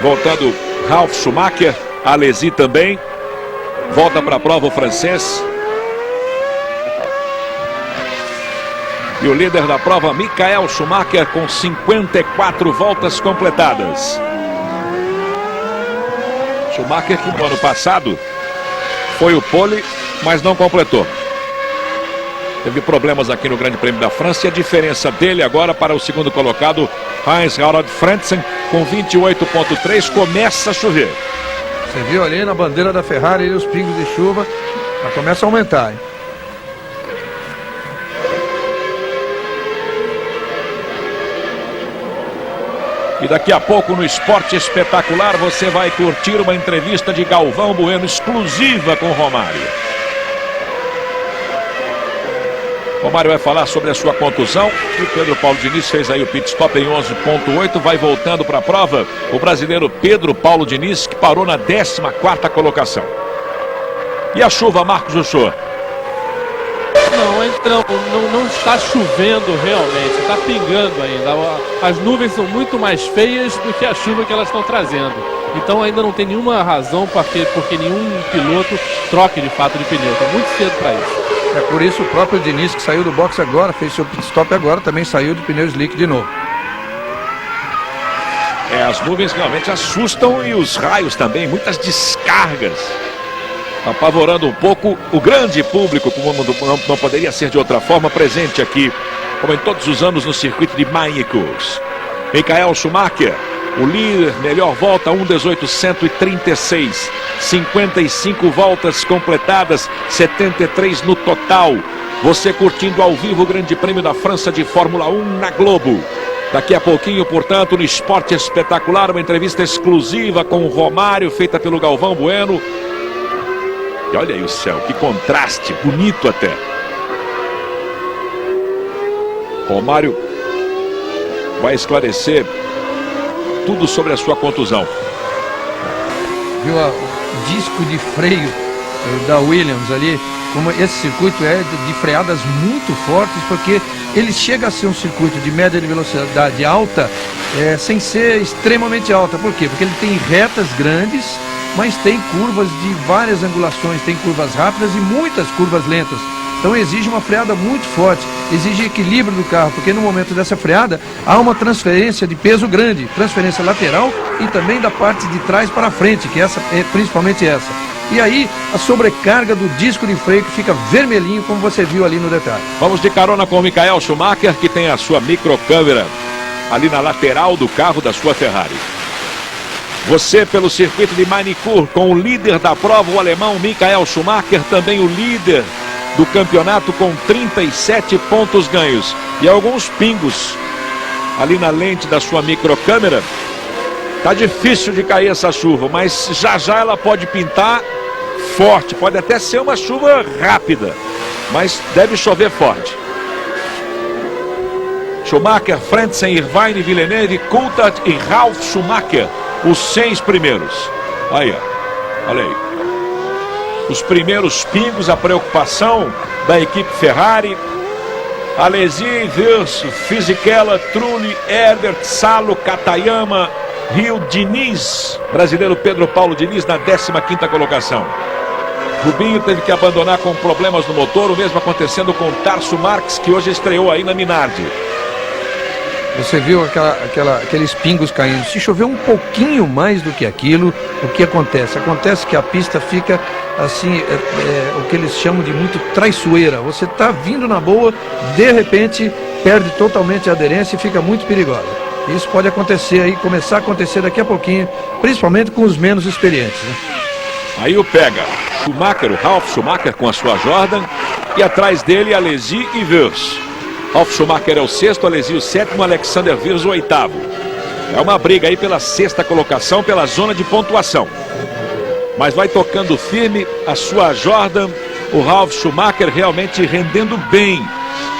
Voltando Ralf Schumacher, Alesi também. Volta para a prova o francês. E o líder da prova, Michael Schumacher, com 54 voltas completadas. Schumacher, que no ano passado foi o pole, mas não completou. Teve problemas aqui no Grande Prêmio da França. E a diferença dele agora para o segundo colocado, Heinz-Harald Frentzen, com 28.3, começa a chover. Você viu ali na bandeira da Ferrari os pingos de chuva, já começa a aumentar, hein? E daqui a pouco no Esporte Espetacular você vai curtir uma entrevista de Galvão Bueno exclusiva com Romário. O Mário vai falar sobre a sua contusão. E o Pedro Paulo Diniz fez aí o pit stop em 11.8. Vai voltando para a prova o brasileiro Pedro Paulo Diniz, que parou na 14ª colocação. E a chuva, Marcos Uchoa? Não está chovendo realmente, está pingando ainda. As nuvens são muito mais feias do que a chuva que elas estão trazendo. Então ainda não tem nenhuma razão porque nenhum piloto troque de fato de pneu. Está muito cedo para isso. É por isso o próprio Diniz, que saiu do box agora, fez seu pit stop agora, também saiu de pneu slick de novo. As nuvens realmente assustam e os raios também, muitas descargas, apavorando um pouco o grande público, como não poderia ser de outra forma, presente aqui, como em todos os anos, no circuito de Magny-Cours. Michael Schumacher, o líder, melhor volta, 1:18.136, 55 voltas completadas, 73 no total. Você curtindo ao vivo o Grande Prêmio da França de Fórmula 1 na Globo. Daqui a pouquinho, portanto, no Esporte Espetacular, uma entrevista exclusiva com o Romário, feita pelo Galvão Bueno. E olha aí o céu, que contraste, bonito até. Romário vai esclarecer tudo sobre a sua contusão. Viu o disco de freio da Williams ali, como esse circuito é de freadas muito fortes, porque ele chega a ser um circuito de média de velocidade alta, sem ser extremamente alta. Por quê? Porque ele tem retas grandes, mas tem curvas de várias angulações, tem curvas rápidas e muitas curvas lentas. Então exige uma freada muito forte, exige equilíbrio do carro, porque no momento dessa freada há uma transferência de peso grande, transferência lateral e também da parte de trás para frente, que essa é principalmente essa. E aí a sobrecarga do disco de freio que fica vermelhinho, como você viu ali no detalhe. Vamos de carona com o Michael Schumacher, que tem a sua microcâmera ali na lateral do carro da sua Ferrari. Você pelo circuito de Magny-Cours com o líder da prova, o alemão Michael Schumacher, também o líder do campeonato com 37 pontos ganhos e alguns pingos ali na lente da sua microcâmera. Tá difícil de cair essa chuva, mas já já ela pode pintar forte, pode até ser uma chuva rápida, mas deve chover forte. Schumacher, Frentzen, Irvine, Villeneuve, Coulthard e Ralf Schumacher, os 6 primeiros. Aí, ó. Olha aí. Os primeiros pingos, a preocupação da equipe Ferrari. Alesi, Verso, Fisichella, Trulli, Herbert, Salo, Katayama, Rio, Diniz. Brasileiro Pedro Paulo Diniz na 15ª colocação. Rubinho teve que abandonar com problemas no motor, o mesmo acontecendo com Tarso Marques, que hoje estreou aí na Minardi. Você viu aqueles pingos caindo. Se chover um pouquinho mais do que aquilo, o que acontece? Acontece que a pista fica assim, o que eles chamam de muito traiçoeira. Você está vindo na boa, de repente perde totalmente a aderência e fica muito perigosa. Isso pode acontecer aí, começar a acontecer daqui a pouquinho, principalmente com os menos experientes, né? Aí o pega Schumacher, o Ralf Schumacher com a sua Jordan, e atrás dele Alesi e Verso. Ralf Schumacher é o 6º, Alesi o 7º, Alexander Verso o 8º. É uma briga aí pela 6ª colocação, pela zona de pontuação. Mas vai tocando firme a sua Jordan, o Ralf Schumacher realmente rendendo bem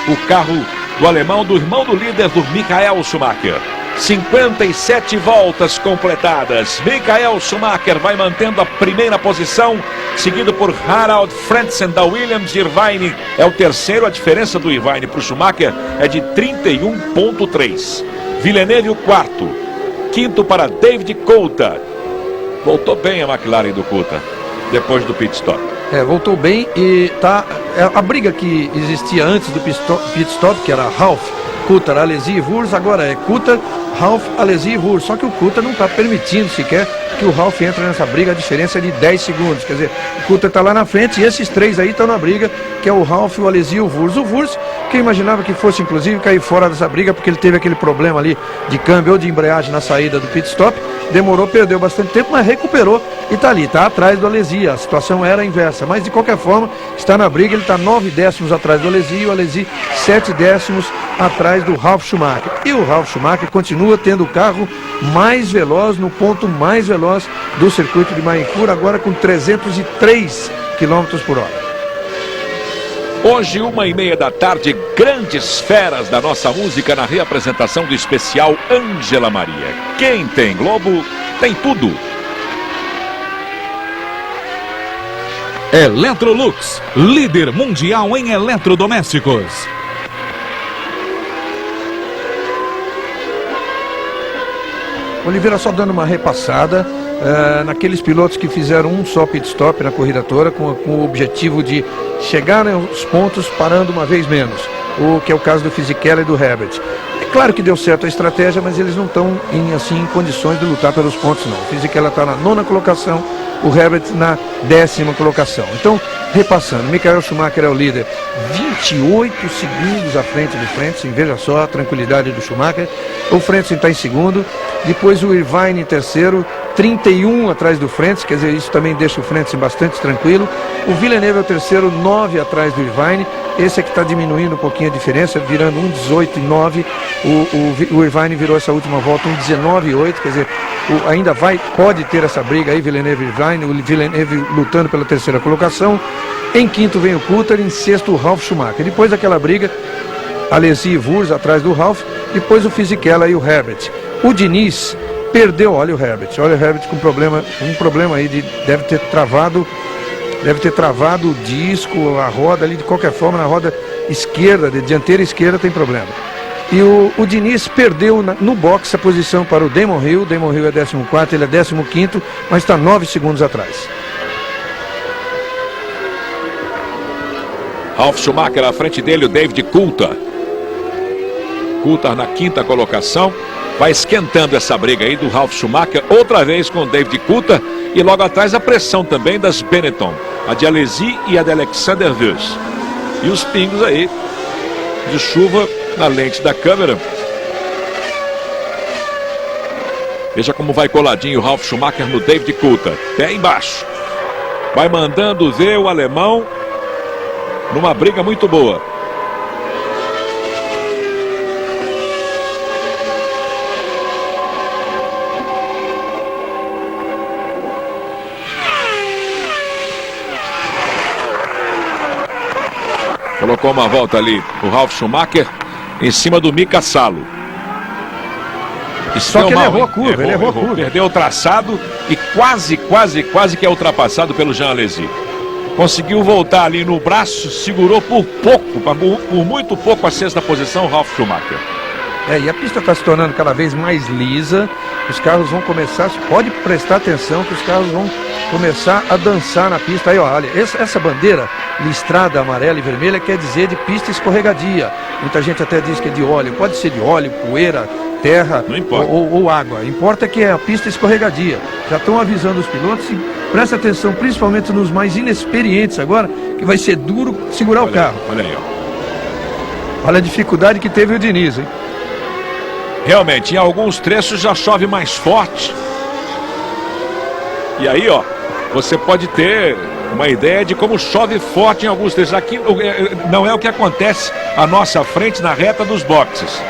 o carro do alemão, do irmão do líder, do Michael Schumacher. 57 voltas completadas. Michael Schumacher vai mantendo a primeira posição, seguido por Harald Frentzen da Williams. Irvine é o terceiro. A diferença do Irvine para o Schumacher é de 31,3. Villeneuve o 4º. 5º para David Coulthard. Voltou bem a McLaren do Coulthard depois do pit stop. Voltou bem e tá a briga que existia antes do pit stop, que era Ralf, Coulthard, Alesi e Verso, agora é Coulthard, Ralf, Alesi e Verso. Só que o Coulthard não está permitindo sequer que o Ralf entre nessa briga, a diferença é de 10 segundos. Quer dizer, o Coulthard está lá na frente e esses 3 aí estão na briga, que é o Ralf, o Alesi e o Verso. O Verso, que eu imaginava que fosse inclusive cair fora dessa briga, porque ele teve aquele problema ali de câmbio ou de embreagem na saída do pit stop, demorou, perdeu bastante tempo, mas recuperou e está ali, está atrás do Alesi. A situação era a inversa, mas de qualquer forma está na briga. Ele está 9 décimos atrás do Alesi e o Alesi 7 décimos atrás do Ralf Schumacher. E o Ralf Schumacher continua tendo o carro mais veloz, no ponto mais veloz do circuito de Magny-Cours, agora com 303 km por hora. Hoje, 1h30 da tarde, grandes feras da nossa música na reapresentação do especial Ângela Maria. Quem tem Globo, tem tudo. Electrolux, líder mundial em eletrodomésticos. Oliveira, só dando uma repassada naqueles pilotos que fizeram um só pit stop na corrida toda, com o objetivo de chegar aos pontos parando uma vez menos, o que é o caso do Fisichella e do Herbert. É claro que deu certo a estratégia, mas eles não estão em condições de lutar pelos pontos, não. O Fisichella está na 9ª colocação, o Herbert na 10ª colocação. Então, repassando, Michael Schumacher é o líder, 28 segundos à frente do Frentzen, veja só a tranquilidade do Schumacher. O Frentzen está em segundo, depois o Irvine em terceiro, 31 atrás do Frentzen, quer dizer, isso também deixa o Frentzen bastante tranquilo. O Villeneuve é o terceiro, 9 atrás do Irvine, esse é que está diminuindo um pouquinho a diferença, virando 1,18,9. O Irvine virou essa última volta 1,19,8, quer dizer, ainda pode ter essa briga aí, Villeneuve e Irvine, o Villeneuve lutando pela terceira colocação. Em quinto vem o Coulthard, em sexto o Ralf Schumacher. Depois daquela briga, Alesi e Wurz atrás do Ralf, depois o Fisichella e o Herbert. O Diniz perdeu, olha o Herbert com um problema aí, deve ter travado o disco, a roda ali, de qualquer forma, na roda esquerda, de dianteira esquerda tem problema. E o Diniz perdeu no boxe a posição para o Damon Hill é 14º, ele é 15º, mas está 9 segundos atrás. Ralf Schumacher à frente dele, o David Coulthard. Coulthard na 5ª colocação. Vai esquentando essa briga aí do Ralf Schumacher, outra vez com o David Coulthard. E logo atrás a pressão também das Benetton, a de Alesi e a de Alexander Wurz. E os pingos aí de chuva na lente da câmera. Veja como vai coladinho o Ralf Schumacher no David Coulthard. Pé embaixo. Vai mandando ver o alemão numa briga muito boa. Colocou uma volta ali o Ralf Schumacher em cima do Mika Salo. Só que ele errou a curva, errou a curva. Perdeu o traçado e quase que é ultrapassado pelo Jean Alesi. Conseguiu voltar ali no braço, segurou por muito pouco a 6ª posição o Ralf Schumacher. E a pista está se tornando cada vez mais lisa, os carros vão começar, pode prestar atenção que os carros vão começar a dançar na pista. Aí, ó, olha, essa bandeira listrada amarela e vermelha quer dizer de pista escorregadia. Muita gente até diz que é de óleo, pode ser de óleo, poeira, terra ou água. Importa que é a pista escorregadia. Já estão avisando os pilotos e presta atenção, principalmente nos mais inexperientes agora, que vai ser duro segurar o carro. Olha aí, ó. Olha a dificuldade que teve o Diniz, hein? Realmente, em alguns trechos já chove mais forte. E aí, ó, você pode ter uma ideia de como chove forte em alguns trechos. Aqui não é o que acontece à nossa frente na reta dos boxes.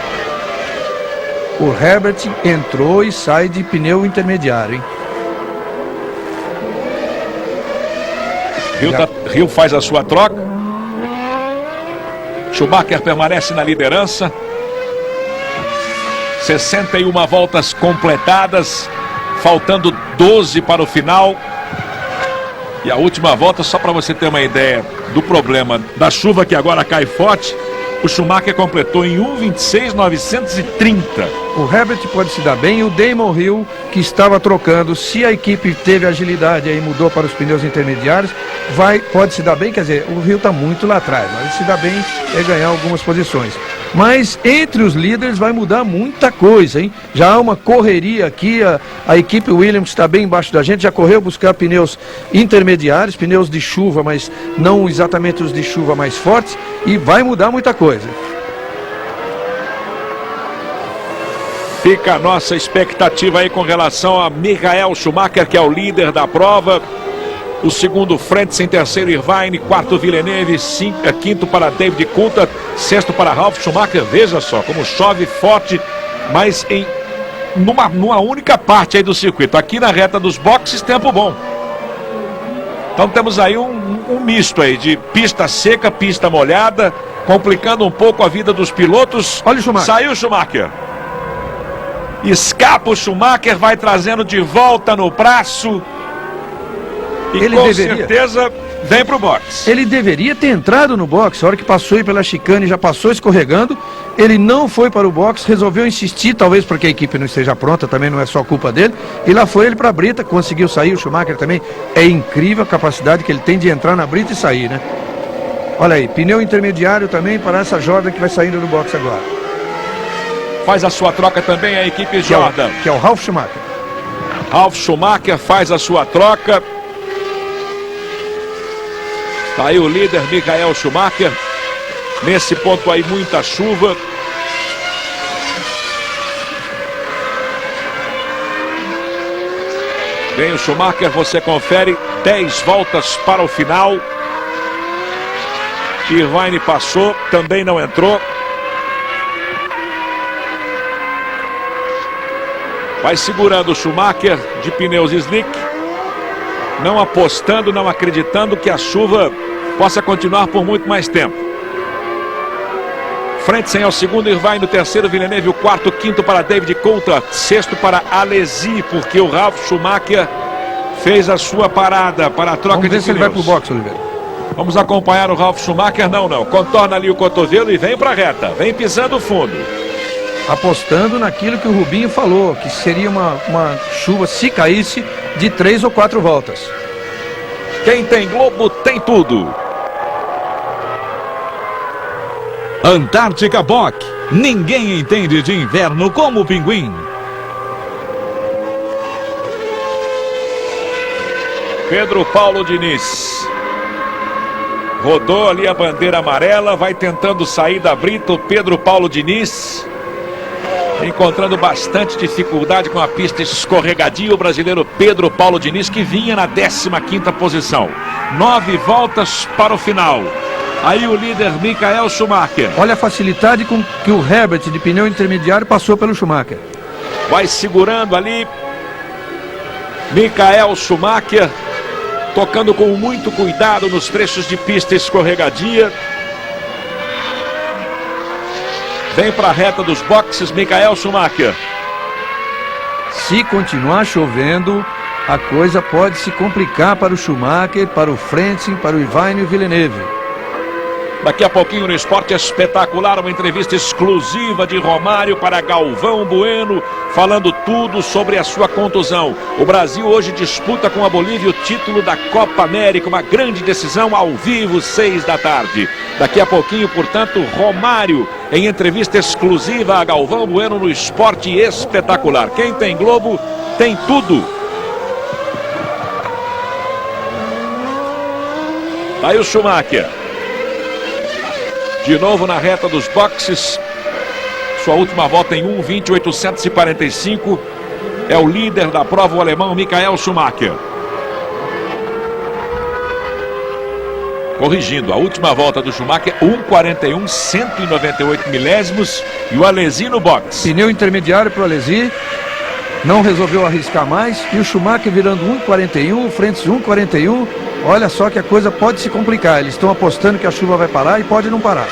O Herbert entrou e sai de pneu intermediário, hein? Hill faz a sua troca. Schumacher permanece na liderança. 61 voltas completadas, faltando 12 para o final. E a última volta, só para você ter uma ideia do problema da chuva que agora cai forte, o Schumacher completou em 1:26.930. O Herbert pode se dar bem e o Damon Hill, que estava trocando, se a equipe teve agilidade e mudou para os pneus intermediários, pode se dar bem, quer dizer, o Hill está muito lá atrás, mas se dá bem é ganhar algumas posições. Mas entre os líderes vai mudar muita coisa, hein? Já há uma correria aqui, a equipe Williams está bem embaixo da gente, já correu buscar pneus intermediários, pneus de chuva, mas não exatamente os de chuva mais fortes, e vai mudar muita coisa. Fica a nossa expectativa aí com relação a Michael Schumacher, que é o líder da prova. O segundo, Frentzen, terceiro, Irvine, quarto, Villeneuve, quinto para David Coulthard, sexto para Ralf Schumacher. Veja só como chove forte, mas numa única parte aí do circuito. Aqui na reta dos boxes, tempo bom. Então temos aí um misto aí de pista seca, pista molhada, complicando um pouco a vida dos pilotos. Olha o Schumacher. Saiu o Schumacher. Escapa o Schumacher, vai trazendo de volta no braço. E Ele com deveria. certeza vem pro box. Ele deveria ter entrado no box. A hora que passou aí pela chicane, já passou escorregando. Ele não foi para o box, resolveu insistir, talvez porque a equipe não esteja pronta, também não é só culpa dele. E lá foi ele para a brita, conseguiu sair. O Schumacher também é incrível a capacidade que ele tem de entrar na brita e sair, né? Olha aí, pneu intermediário também para essa Jordan que vai saindo do box agora. Faz a sua troca também a equipe Jordan. Que é o Ralf Schumacher. Ralf Schumacher faz a sua troca. Tá aí o líder Michael Schumacher. Nesse ponto aí muita chuva. Vem o Schumacher, você confere 10 voltas para o final. Irvine passou, também não entrou. Vai segurando o Schumacher de pneus slick. Não apostando, não acreditando que a chuva possa continuar por muito mais tempo. Frentzen é o segundo, Irvine no terceiro, Villeneuve o quarto, quinto para David Coulthard, sexto para Alesi, porque o Ralf Schumacher fez a sua parada para a troca de pneus. Vamos ver se ele vai pro box, Oliveira. Vamos acompanhar o Ralf Schumacher, não, contorna ali o cotovelo e vem para a reta, vem pisando fundo. Apostando naquilo que o Rubinho falou, que seria uma chuva, se caísse, de 3 ou 4 voltas. Quem tem Globo tem tudo. Antártica Bock. Ninguém entende de inverno como o Pinguim. Pedro Paulo Diniz. Rodou ali a bandeira amarela, vai tentando sair da brita o Pedro Paulo Diniz. Encontrando bastante dificuldade com a pista escorregadia, o brasileiro Pedro Paulo Diniz, que vinha na 15ª posição. 9 voltas para o final. Aí o líder Michael Schumacher. Olha a facilidade com que o Herbert de pneu intermediário passou pelo Schumacher. Vai segurando ali Michael Schumacher, tocando com muito cuidado nos trechos de pista escorregadia. Vem para a reta dos boxes Michael Schumacher. Se continuar chovendo, a coisa pode se complicar para o Schumacher, para o Frentzen, para o Irvine e o Villeneuve. Daqui a pouquinho no Esporte Espetacular, uma entrevista exclusiva de Romário para Galvão Bueno, falando tudo sobre a sua contusão. O Brasil hoje disputa com a Bolívia o título da Copa América, uma grande decisão ao vivo, 6 da tarde. Daqui a pouquinho, portanto, Romário em entrevista exclusiva a Galvão Bueno no Esporte Espetacular. Quem tem Globo tem tudo. Tá aí o Schumacher. De novo na reta dos boxes. Sua última volta em 1:20.845. É o líder da prova, o alemão Michael Schumacher. Corrigindo, a última volta do Schumacher, 1:41, 198 milésimos. E o Alesi no box. Pneu intermediário para o Alesi. Não resolveu arriscar mais. E o Schumacher virando 1:41, o Frentzen 1:41. Olha só que a coisa pode se complicar. Eles estão apostando que a chuva vai parar e pode não parar.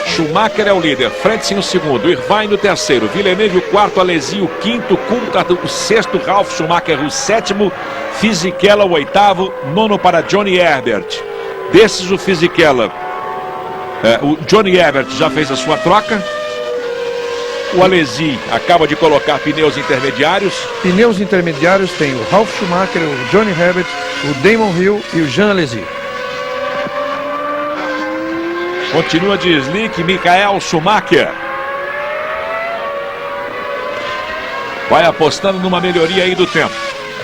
Schumacher é o líder, Frentzen o segundo, Irvine o terceiro, Villeneuve o quarto, Alesi o quinto, Coulthard o sexto, Ralf Schumacher o sétimo, Fisichella o oitavo, nono para Johnny Herbert. Desses o Fisichella, o Johnny Herbert já fez a sua troca. O Alesi acaba de colocar pneus intermediários. Pneus intermediários tem o Ralf Schumacher, o Johnny Herbert, o Damon Hill e o Jean Alesi. Continua de slick Michael Schumacher. Vai apostando numa melhoria aí do tempo.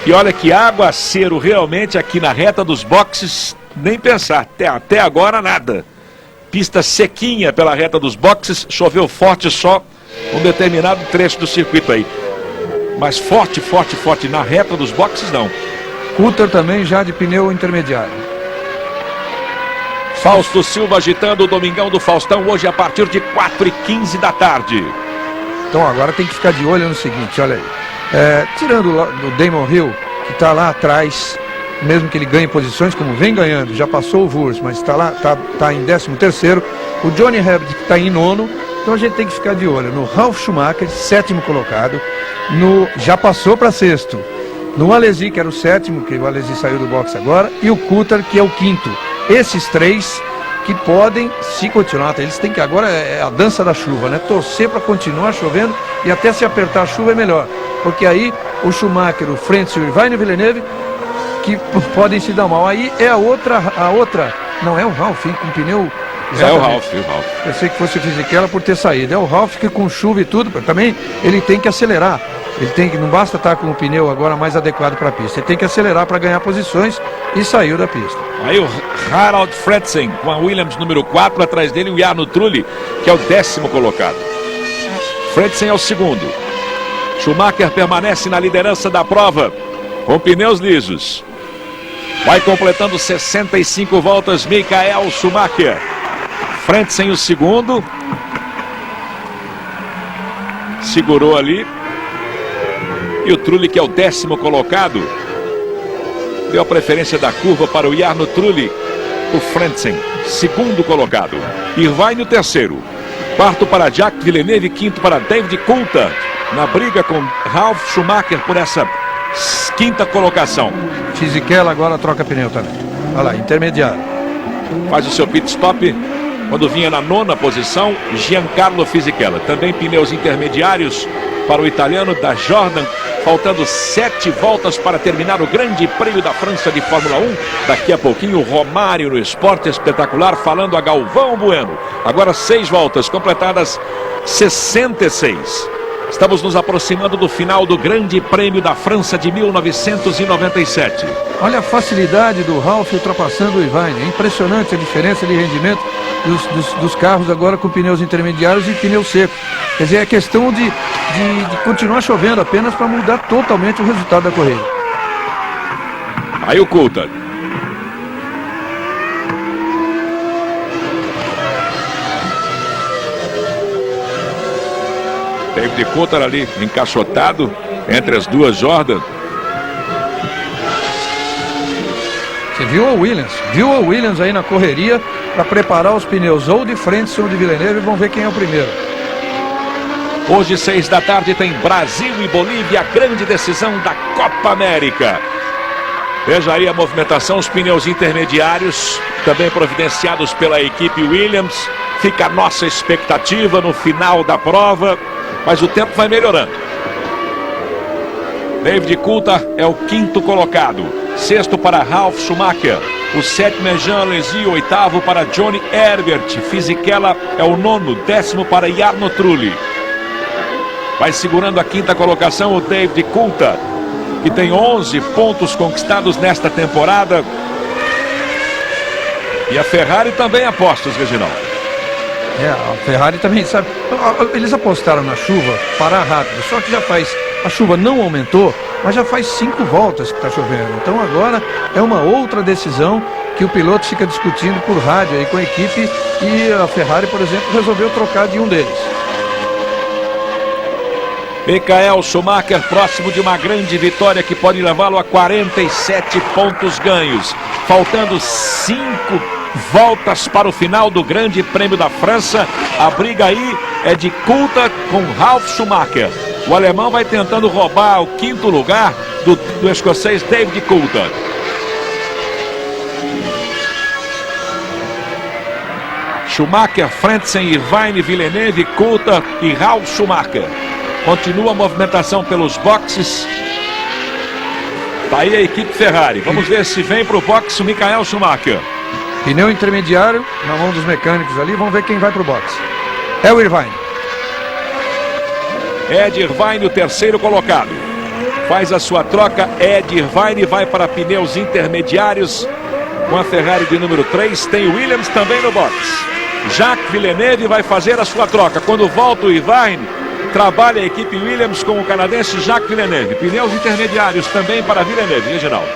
E olha que aguaceiro realmente aqui na reta dos boxes, nem pensar. Até agora nada. Pista sequinha pela reta dos boxes, choveu forte só um determinado trecho do circuito aí. Mas forte na reta dos boxes não. Coulthard também já de pneu intermediário. Fausto Silva agitando o Domingão do Faustão hoje a partir de 4:15 da tarde. Então agora tem que ficar de olho no seguinte, olha aí. Tirando o Damon Hill, que está lá atrás, mesmo que ele ganhe posições, como vem ganhando, já passou o Wurz, mas está lá, tá em 13º, o Johnny Herbert que está em 9º, então a gente tem que ficar de olho no Ralf Schumacher, 7º colocado, já passou para 6º, no Alesi, que era o 7º, que o Alesi saiu do boxe agora, e o Coulthard, que é o 5º. Esses 3 que podem, se continuar, eles têm que, agora é a dança da chuva, né? Torcer para continuar chovendo e até se apertar a chuva é melhor, porque aí o Schumacher, o Frentzen e o Irvine Villeneuve que podem se dar mal. Aí é a outra, não é o Ralf, hein, com pneu. Exatamente. É o Ralf. Eu sei que fosse o Fisichella por ter saído. É o Ralf que com chuva e tudo, também ele tem que acelerar. Ele tem que, não basta estar com o pneu agora mais adequado para a pista. Ele tem que acelerar para ganhar posições e saiu da pista. Aí o Harald Frentzen com a Williams número 4, atrás dele o Jarno Trulli, que é o 10º colocado. Frentzen é o 2º. Schumacher permanece na liderança da prova com pneus lisos. Vai completando 65 voltas Michael Schumacher. Frentzen o 2º. Segurou ali. E o Trulli, que é o 10º colocado, deu a preferência da curva para o Jarno Trulli. O Frentzen, 2º colocado. Irvine, o 3º. 4º para Jacques Villeneuve, 5º para David Coulthard. Na briga com Ralf Schumacher por essa 5ª colocação. Fisichella agora troca pneu também. Olha lá, intermediário. Faz o seu pit stop quando vinha na 9ª posição, Giancarlo Fisichella. Também pneus intermediários para o italiano da Jordan. Faltando 7 voltas para terminar o Grande Prêmio da França de Fórmula 1. Daqui a pouquinho, Romário no Esporte Espetacular falando a Galvão Bueno. Agora 6 voltas completadas, 66. Estamos nos aproximando do final do Grande Prêmio da França de 1997. Olha a facilidade do Ralf ultrapassando o Irvine. É impressionante a diferença de rendimento dos carros agora com pneus intermediários e pneu seco. Quer dizer, é questão de continuar chovendo apenas para mudar totalmente o resultado da corrida. Aí o Coulthard. David Coulthard ali encaixotado entre as duas Jordan. Você viu o Williams aí na correria para preparar os pneus ou de Frentzen ou de Villeneuve, e vamos ver quem é o primeiro. Hoje, 6 da tarde, tem Brasil e Bolívia, a grande decisão da Copa América. Veja aí a movimentação, os pneus intermediários, também providenciados pela equipe Williams. Fica a nossa expectativa no final da prova, mas o tempo vai melhorando. David Coulthard é o 5º colocado. 6º para Ralf Schumacher. O 7º é Jean Alesi, o 8º para Johnny Herbert. Fisichella é o 9º, 10º para Jarno Trulli. Vai segurando a 5ª colocação o David Coulthard, que tem 11 pontos conquistados nesta temporada. E a Ferrari também apostas, Reginaldo. A Ferrari também sabe. Eles apostaram na chuva, parar rápido, só que a chuva não aumentou, mas já faz 5 voltas que está chovendo. Então agora é uma outra decisão que o piloto fica discutindo por rádio aí com a equipe, e a Ferrari, por exemplo, resolveu trocar de um deles. Michael Schumacher próximo de uma grande vitória que pode levá-lo a 47 pontos ganhos. Faltando 5 voltas para o final do Grande Prêmio da França. A briga aí é de Coulthard com Ralf Schumacher. O alemão vai tentando roubar o 5º lugar do escocês David Coulthard. Schumacher, Frentzen, Irvine, Villeneuve, Coulthard e Ralf Schumacher. Continua a movimentação pelos boxes. Tá aí a equipe Ferrari. Vamos ver se vem para o boxe o Michael Schumacher. Pneu intermediário na mão dos mecânicos ali. Vamos ver quem vai para o boxe. É o Irvine. Ed Irvine, o 3º colocado. Faz a sua troca. Ed Irvine vai para pneus intermediários com a Ferrari de número 3. Tem o Williams também no boxe. Jacques Villeneuve vai fazer a sua troca. Quando volta o Irvine, trabalha a equipe Williams com o canadense Jacques Villeneuve. Pneus intermediários também para Villeneuve, Reginaldo.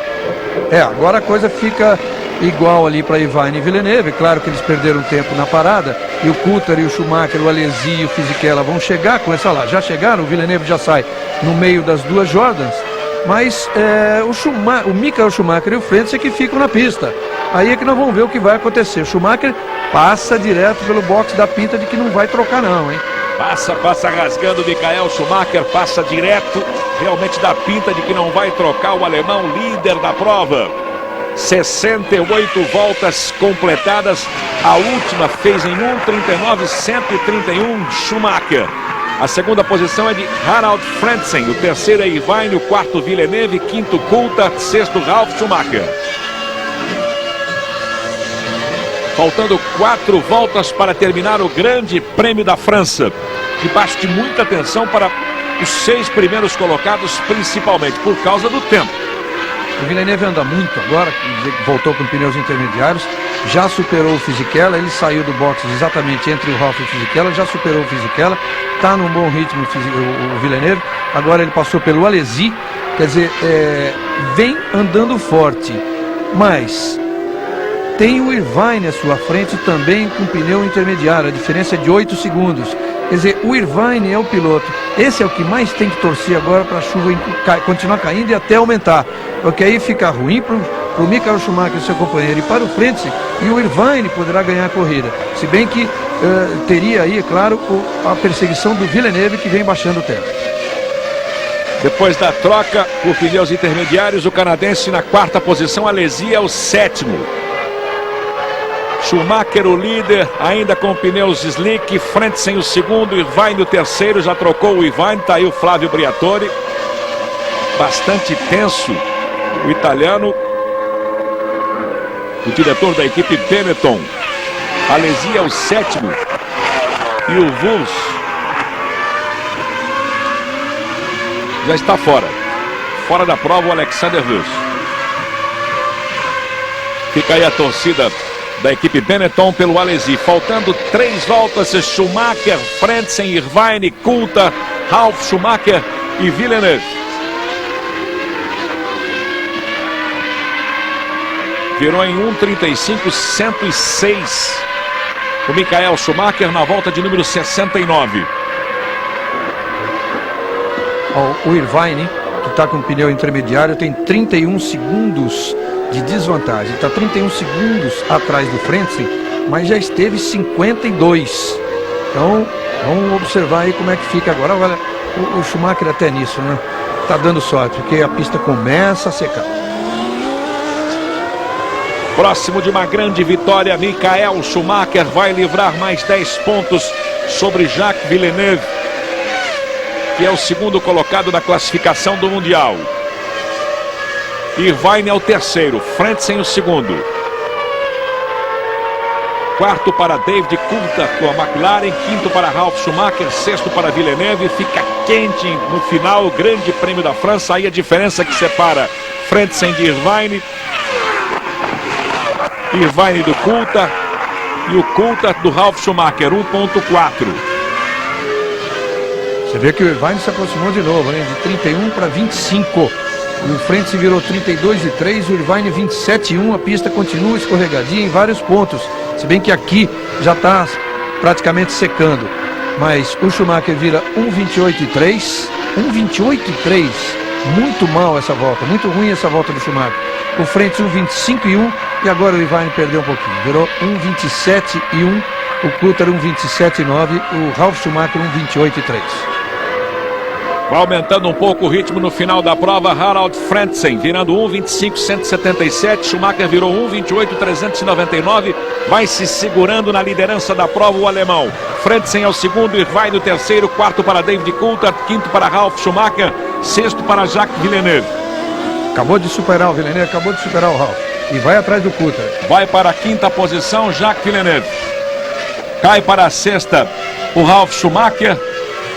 Agora a coisa fica igual ali para Irvine e Villeneuve. Claro que eles perderam tempo na parada. E o Coulthard e o Schumacher, o Alesi e o Fisichella vão chegar com essa lá. Já chegaram, o Villeneuve já sai no meio das duas Jordans. mas o Michael Schumacher e o Frentzen é que ficam na pista. Aí é que nós vamos ver o que vai acontecer. O Schumacher passa direto pelo box da pinta de que não vai trocar não, hein? Passa rasgando o Michael Schumacher, passa direto, realmente dá pinta de que não vai trocar o alemão líder da prova. 68 voltas completadas, a última fez em 1:39.131 Schumacher. A segunda posição é de Harald Frentzen, o terceiro é Irvine, o quarto Villeneuve, quinto Coulthard, sexto Ralf Schumacher. Faltando 4 voltas para terminar o Grande Prêmio da França. Debaixo de muita atenção para os 6 primeiros colocados, principalmente por causa do tempo. O Villeneuve anda muito agora, voltou com pneus intermediários, já superou o Fisichella, ele saiu do box exatamente entre o Ralf e o Fisichella, já superou o Fisichella, está num bom ritmo o Villeneuve, agora ele passou pelo Alesi, quer dizer, vem andando forte, mas tem o Irvine à sua frente também com pneu intermediário, a diferença é de 8 segundos. Quer dizer, o Irvine é o piloto. Esse é o que mais tem que torcer agora para a chuva continuar caindo e até aumentar. Porque aí fica ruim para o Michael Schumacher, seu companheiro, e para o Frentzen, e o Irvine poderá ganhar a corrida. Se bem que teria aí, é claro, a perseguição do Villeneuve que vem baixando o tempo. Depois da troca por pneus intermediários, o canadense na 4ª posição, Alesi é o 7º. Schumacher o líder, ainda com pneus slick, Frentzen o segundo, Irvine o terceiro, já trocou o Irvine, está aí o Flávio Briatore, bastante tenso o italiano, o diretor da equipe Benetton. Alesi é o 7º e o Wurz já está fora da prova, o Alexander Wurz. Fica aí a torcida da equipe Benetton pelo Alesi. Faltando 3 voltas, Schumacher, Frentzen, Irvine, Coulthard, Ralf Schumacher e Villeneuve. Virou em 1:35.106 o Michael Schumacher na volta de número 69. O Irvine, que está com pneu intermediário, tem 31 segundos de desvantagem, está 31 segundos atrás do Frentzen, mas já esteve 52. Então vamos observar aí como é que fica agora. Olha, o Schumacher até nisso, né? Tá dando sorte, porque a pista começa a secar. Próximo de uma grande vitória, Michael Schumacher vai livrar mais 10 pontos sobre Jacques Villeneuve, que é o segundo colocado da classificação do Mundial. Irvine é o terceiro, Frentzen o segundo. Quarto para David Coulthard com a McLaren, quinto para Ralf Schumacher, sexto para Villeneuve. Fica quente no final o Grande Prêmio da França. Aí a diferença que separa Frentzen de Irvine. Irvine do Coulthard e o Coulthard do Ralf Schumacher, 1:4. Você vê que o Irvine se aproximou de novo, hein? De 31 para 25. O Frentzen virou 32,3, o Irvine 27,1. A pista continua escorregadia em vários pontos. Se bem que aqui já está praticamente secando. Mas o Schumacher vira 1:28,3. 1:28,3. Muito mal essa volta, muito ruim essa volta do Schumacher. O Frentzen 1:25,1 e agora o Irvine perdeu um pouquinho. Virou 1:27,1. O Coulthard 1:27,9. O Ralf Schumacher 1:28,3. Vai aumentando um pouco o ritmo no final da prova. Harald Frentzen virando 1:25.177. Schumacher virou 1:28.399. Vai se segurando na liderança da prova o alemão. Frentzen é o segundo, Irvine o terceiro, quarto para David Coulthard, quinto para Ralf Schumacher, sexto para Jacques Villeneuve. Acabou de superar o Villeneuve, acabou de superar o Ralf. E vai atrás do Coulthard. Vai para a quinta posição Jacques Villeneuve. Cai para a sexta o Ralf Schumacher.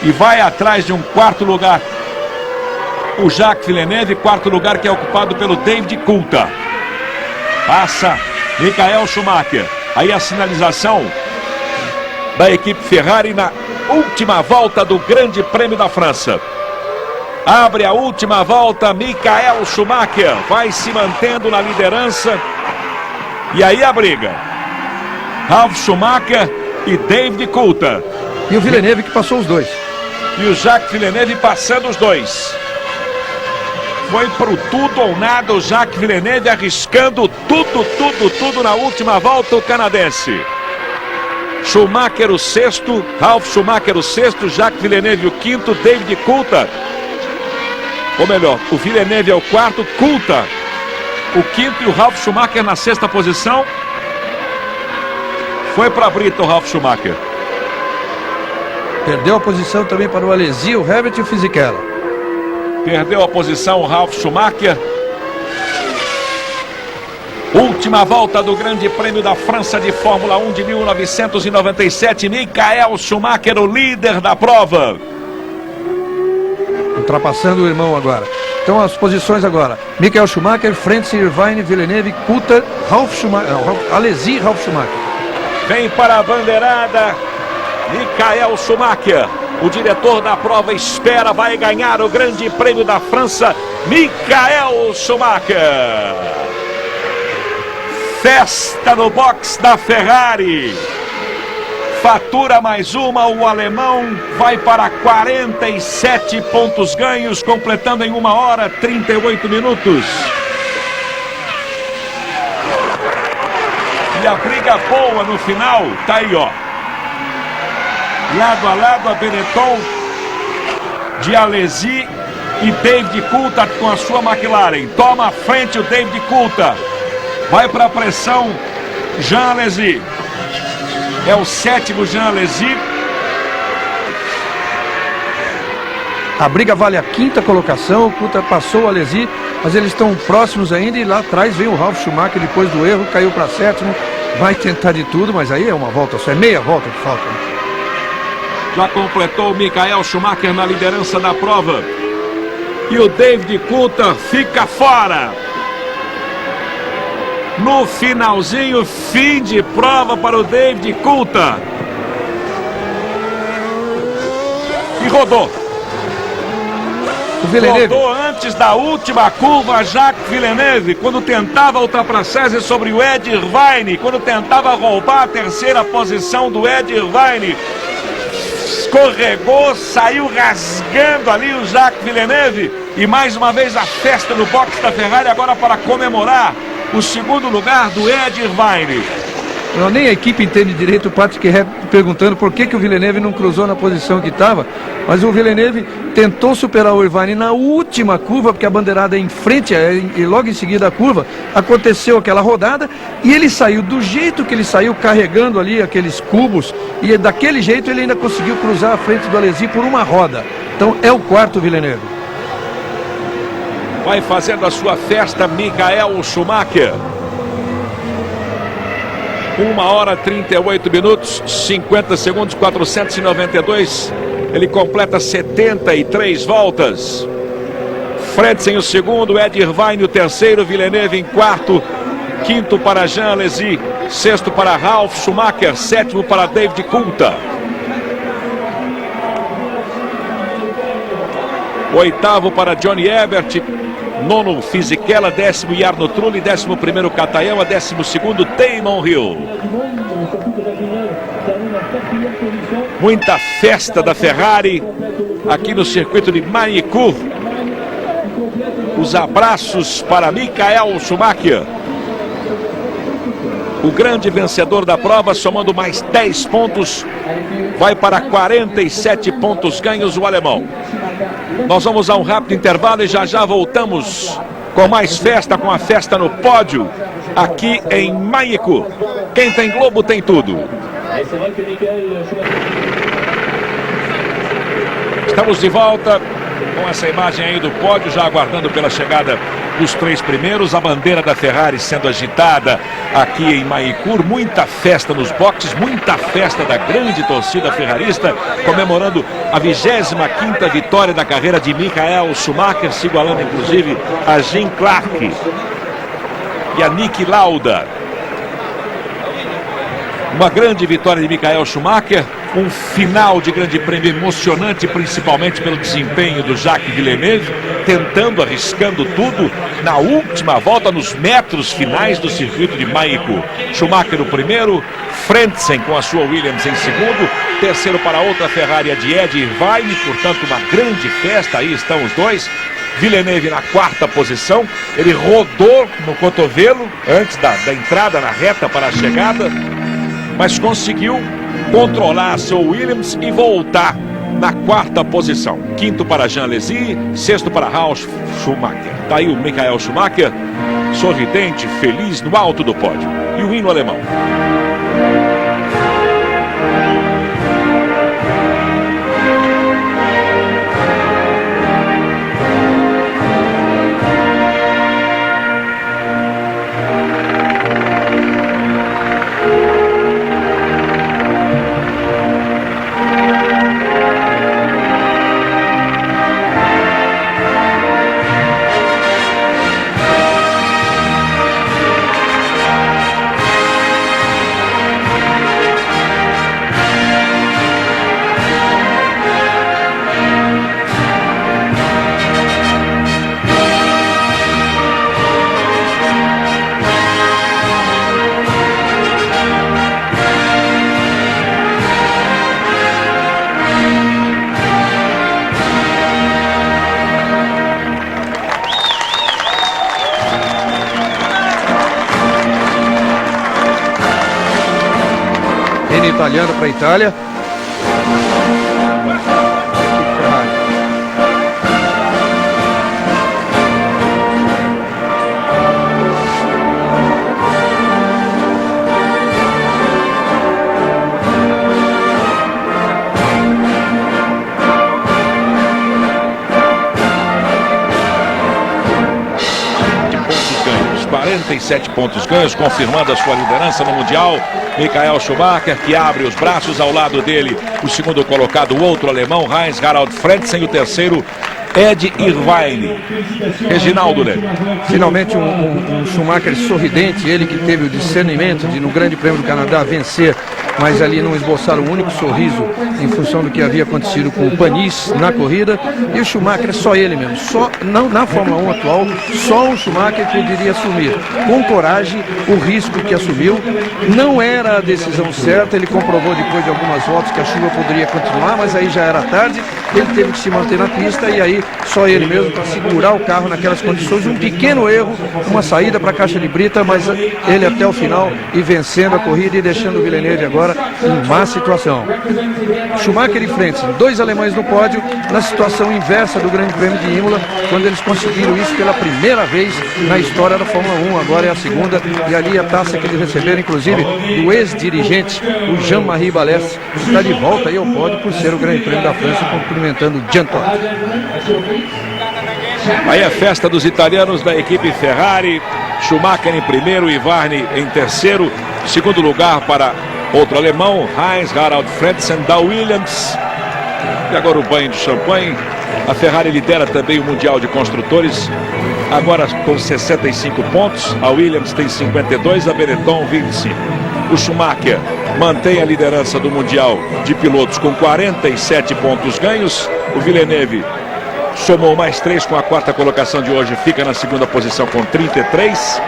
E vai atrás de um quarto lugar o Jacques Villeneuve, quarto lugar que é ocupado pelo David Coulthard. Passa Michael Schumacher. Aí a sinalização da equipe Ferrari na última volta do Grande Prêmio da França. Abre a última volta, Michael Schumacher vai se mantendo na liderança. E aí a briga. Ralf Schumacher e David Coulthard. E o Villeneuve que passou os dois. E o Jacques Villeneuve passando os dois. foi pro tudo ou nada o Jacques Villeneuve, arriscando tudo na última volta, o canadense. Schumacher o sexto, Ralf Schumacher o sexto, Jacques Villeneuve o quinto, David Coulthard, ou melhor, o Villeneuve é o quarto, Coulthard o quinto e o Ralf Schumacher na sexta posição. Foi para a brita o Ralf Schumacher. Perdeu a posição também para o Alesi, o Herbert e o Fisichella. Perdeu a posição o Ralf Schumacher. Última volta do Grande Prêmio da França de Fórmula 1 de 1997. Michael Schumacher, o líder da prova. Ultrapassando o irmão agora. Então as posições agora: Michael Schumacher, Frentzen, Irvine, Villeneuve, Coulthard, Ralf Schumacher, Alesi e Ralf Schumacher. Vem para a bandeirada Michael Schumacher. O diretor da prova espera, vai ganhar o Grande Prêmio da França, Michael Schumacher. Festa no box da Ferrari. Fatura mais uma, o alemão vai para 47 pontos ganhos, completando em 1 hora 38 minutos. E a briga boa no final, tá aí, ó. Lado a lado a Benetton de Alesi e David Coulthard com a sua McLaren. Toma a frente o David Coulthard. Vai para a pressão Jean Alesi. É o sétimo Jean Alesi. A briga vale a quinta colocação. O Coulthard passou o Alesi, mas eles estão próximos ainda. E lá atrás vem o Ralf Schumacher depois do erro, caiu para sétimo. Vai tentar de tudo, mas aí é uma volta só, é meia volta que falta. Já completou o Michael Schumacher na liderança da prova. E o David Coulthard fica fora. No finalzinho, fim de prova para o David Coulthard. E rodou. O Villeneuve Rodou antes da última curva, Jacques Villeneuve, quando tentava ultrapassagem sobre o Ed Irvine, quando tentava roubar a terceira posição do Ed Irvine. Escorregou, saiu rasgando ali o Jacques Villeneuve. E mais uma vez a festa no box da Ferrari, agora para comemorar o segundo lugar do Ed Irvine. Não, nem a equipe entende direito. O Patrick Hepp perguntando por que o Villeneuve não cruzou na posição que estava. Mas o Villeneuve tentou superar o Irvine na última curva, porque a bandeirada é em frente, e logo em seguida a curva, aconteceu aquela rodada, e ele saiu do jeito que ele saiu, carregando ali aqueles cubos, e daquele jeito ele ainda conseguiu cruzar a frente do Alesi por uma roda. Então é o quarto Villeneuve. Vai fazendo a sua festa Michael Schumacher. 1 hora 38 minutos, 50 segundos, 492. Ele completa 73 voltas. Frentzen o segundo, Ed Irvine o terceiro, Villeneuve em quarto, quinto para Jean Alesi, sexto para Ralf Schumacher, sétimo para David Coulthard. Oitavo para Johnny Herbert, nono Fisichella, décimo Jarno Trulli, 11º Katayama, 12º Damon Hill. Muita festa da Ferrari aqui no circuito de Magny-Cours. Os abraços para Michael Schumacher, o grande vencedor da prova, somando mais 10 pontos, vai para 47 pontos ganhos o alemão. Nós vamos a um rápido intervalo e já voltamos com mais festa, com a festa no pódio, aqui em Magny-Cours. Quem tem Globo tem tudo. Estamos de volta com essa imagem aí do pódio, já aguardando pela chegada dos 3 primeiros, a bandeira da Ferrari sendo agitada aqui em Magny-Cours. Muita festa nos boxes, muita festa da grande torcida ferrarista, comemorando a 25ª vitória da carreira de Michael Schumacher, se igualando inclusive a Jim Clark e a Niki Lauda. Uma grande vitória de Michael Schumacher, um final de grande prêmio emocionante, principalmente pelo desempenho do Jacques Villeneuve, tentando, arriscando tudo na última volta, nos metros finais do circuito de Magny-Cours. Schumacher o primeiro, Frentzen com a sua Williams em segundo, terceiro para outra Ferrari, a de Ed Irvine, portanto uma grande festa, aí estão os dois. Villeneuve na quarta posição. Ele rodou no cotovelo antes da entrada na reta para a chegada, mas conseguiu controlar seu Williams e voltar na quarta posição. Quinto para Jean Alesi, sexto para Ralf Schumacher. Tá aí o Michael Schumacher, sorridente, feliz no alto do pódio. E o hino alemão. Italiano para a Itália. Ganhos, 47 pontos ganhos, confirmando a sua liderança no Mundial. Michael Schumacher, que abre os braços, ao lado dele o segundo colocado, o outro alemão, Heinz-Harald Frentzen, e o terceiro, Ed Irvine. Reginaldo Leme. Finalmente um Schumacher sorridente, ele que teve o discernimento de no Grande Prêmio do Canadá vencer, mas ali não esboçar um único sorriso em função do que havia acontecido com o Panis na corrida. E o Schumacher, só ele mesmo, só não na Fórmula 1 atual, só o Schumacher poderia assumir com coragem o risco que assumiu. Não era a decisão certa, ele comprovou depois de algumas voltas que a chuva poderia continuar, mas aí já era tarde, ele teve que se manter na pista e aí só ele mesmo para segurar o carro naquelas condições. Um pequeno erro, uma saída para a caixa de brita, mas ele até o final e vencendo a corrida e deixando o Villeneuve agora em má situação. Schumacher e Frentzen, dois alemães no pódio, na situação inversa do Grande Prêmio de Imola, quando eles conseguiram isso pela primeira vez na história da Fórmula 1, agora é a segunda, e ali a taça que eles receberam, inclusive, do ex-dirigente, o Jean-Marie Balès, que está de volta aí ao pódio por ser o Grande Prêmio da França, cumprimentando Jean Todt. Aí a festa dos italianos da equipe Ferrari. Schumacher em primeiro, Irvine em terceiro, segundo lugar para outro alemão, Heinz-Harald Frentzen da Williams. E agora o banho de champanhe. A Ferrari lidera também o Mundial de Construtores, agora com 65 pontos. A Williams tem 52, a Benetton 25. O Schumacher mantém a liderança do Mundial de Pilotos com 47 pontos ganhos. O Villeneuve somou mais 3 com a quarta colocação de hoje, fica na segunda posição com 33.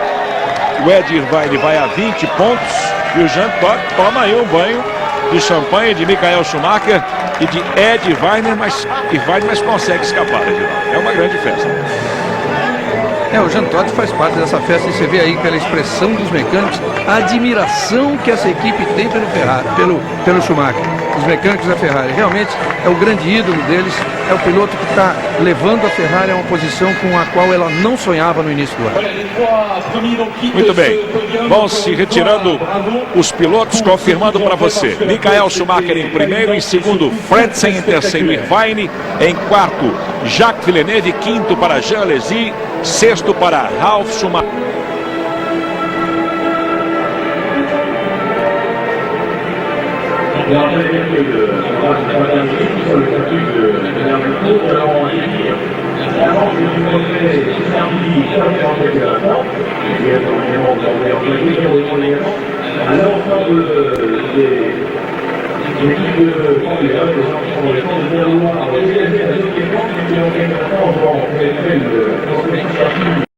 O Ed Irvine vai a 20 pontos. E o Jean Todt toma aí um banho de champanhe de Michael Schumacher e de Ed Irvine, mas consegue escapar, Reginaldo. É uma grande festa. O Jean Todt faz parte dessa festa e você vê aí pela expressão dos mecânicos a admiração que essa equipe tem pelo Ferrari, pelo Schumacher. Os mecânicos da Ferrari realmente é o grande ídolo deles, é o piloto que está levando a Ferrari a uma posição com a qual ela não sonhava no início do ano. Muito bem, vão se retirando os pilotos, confirmando para você: Michael Schumacher em primeiro, em segundo Frentzen, em terceiro Irvine, em quarto Jacques Villeneuve, quinto para Jean Alesi, sexto para Ralf Schumacher. Et en fait, sur le statut de avant que tu refais samedi, ça fait en fait la porte, et évidemment, à la fin des équipes de candidats, les gens qui sont les gens de vouloir, les éléments qui ont été en fait, on va en fait le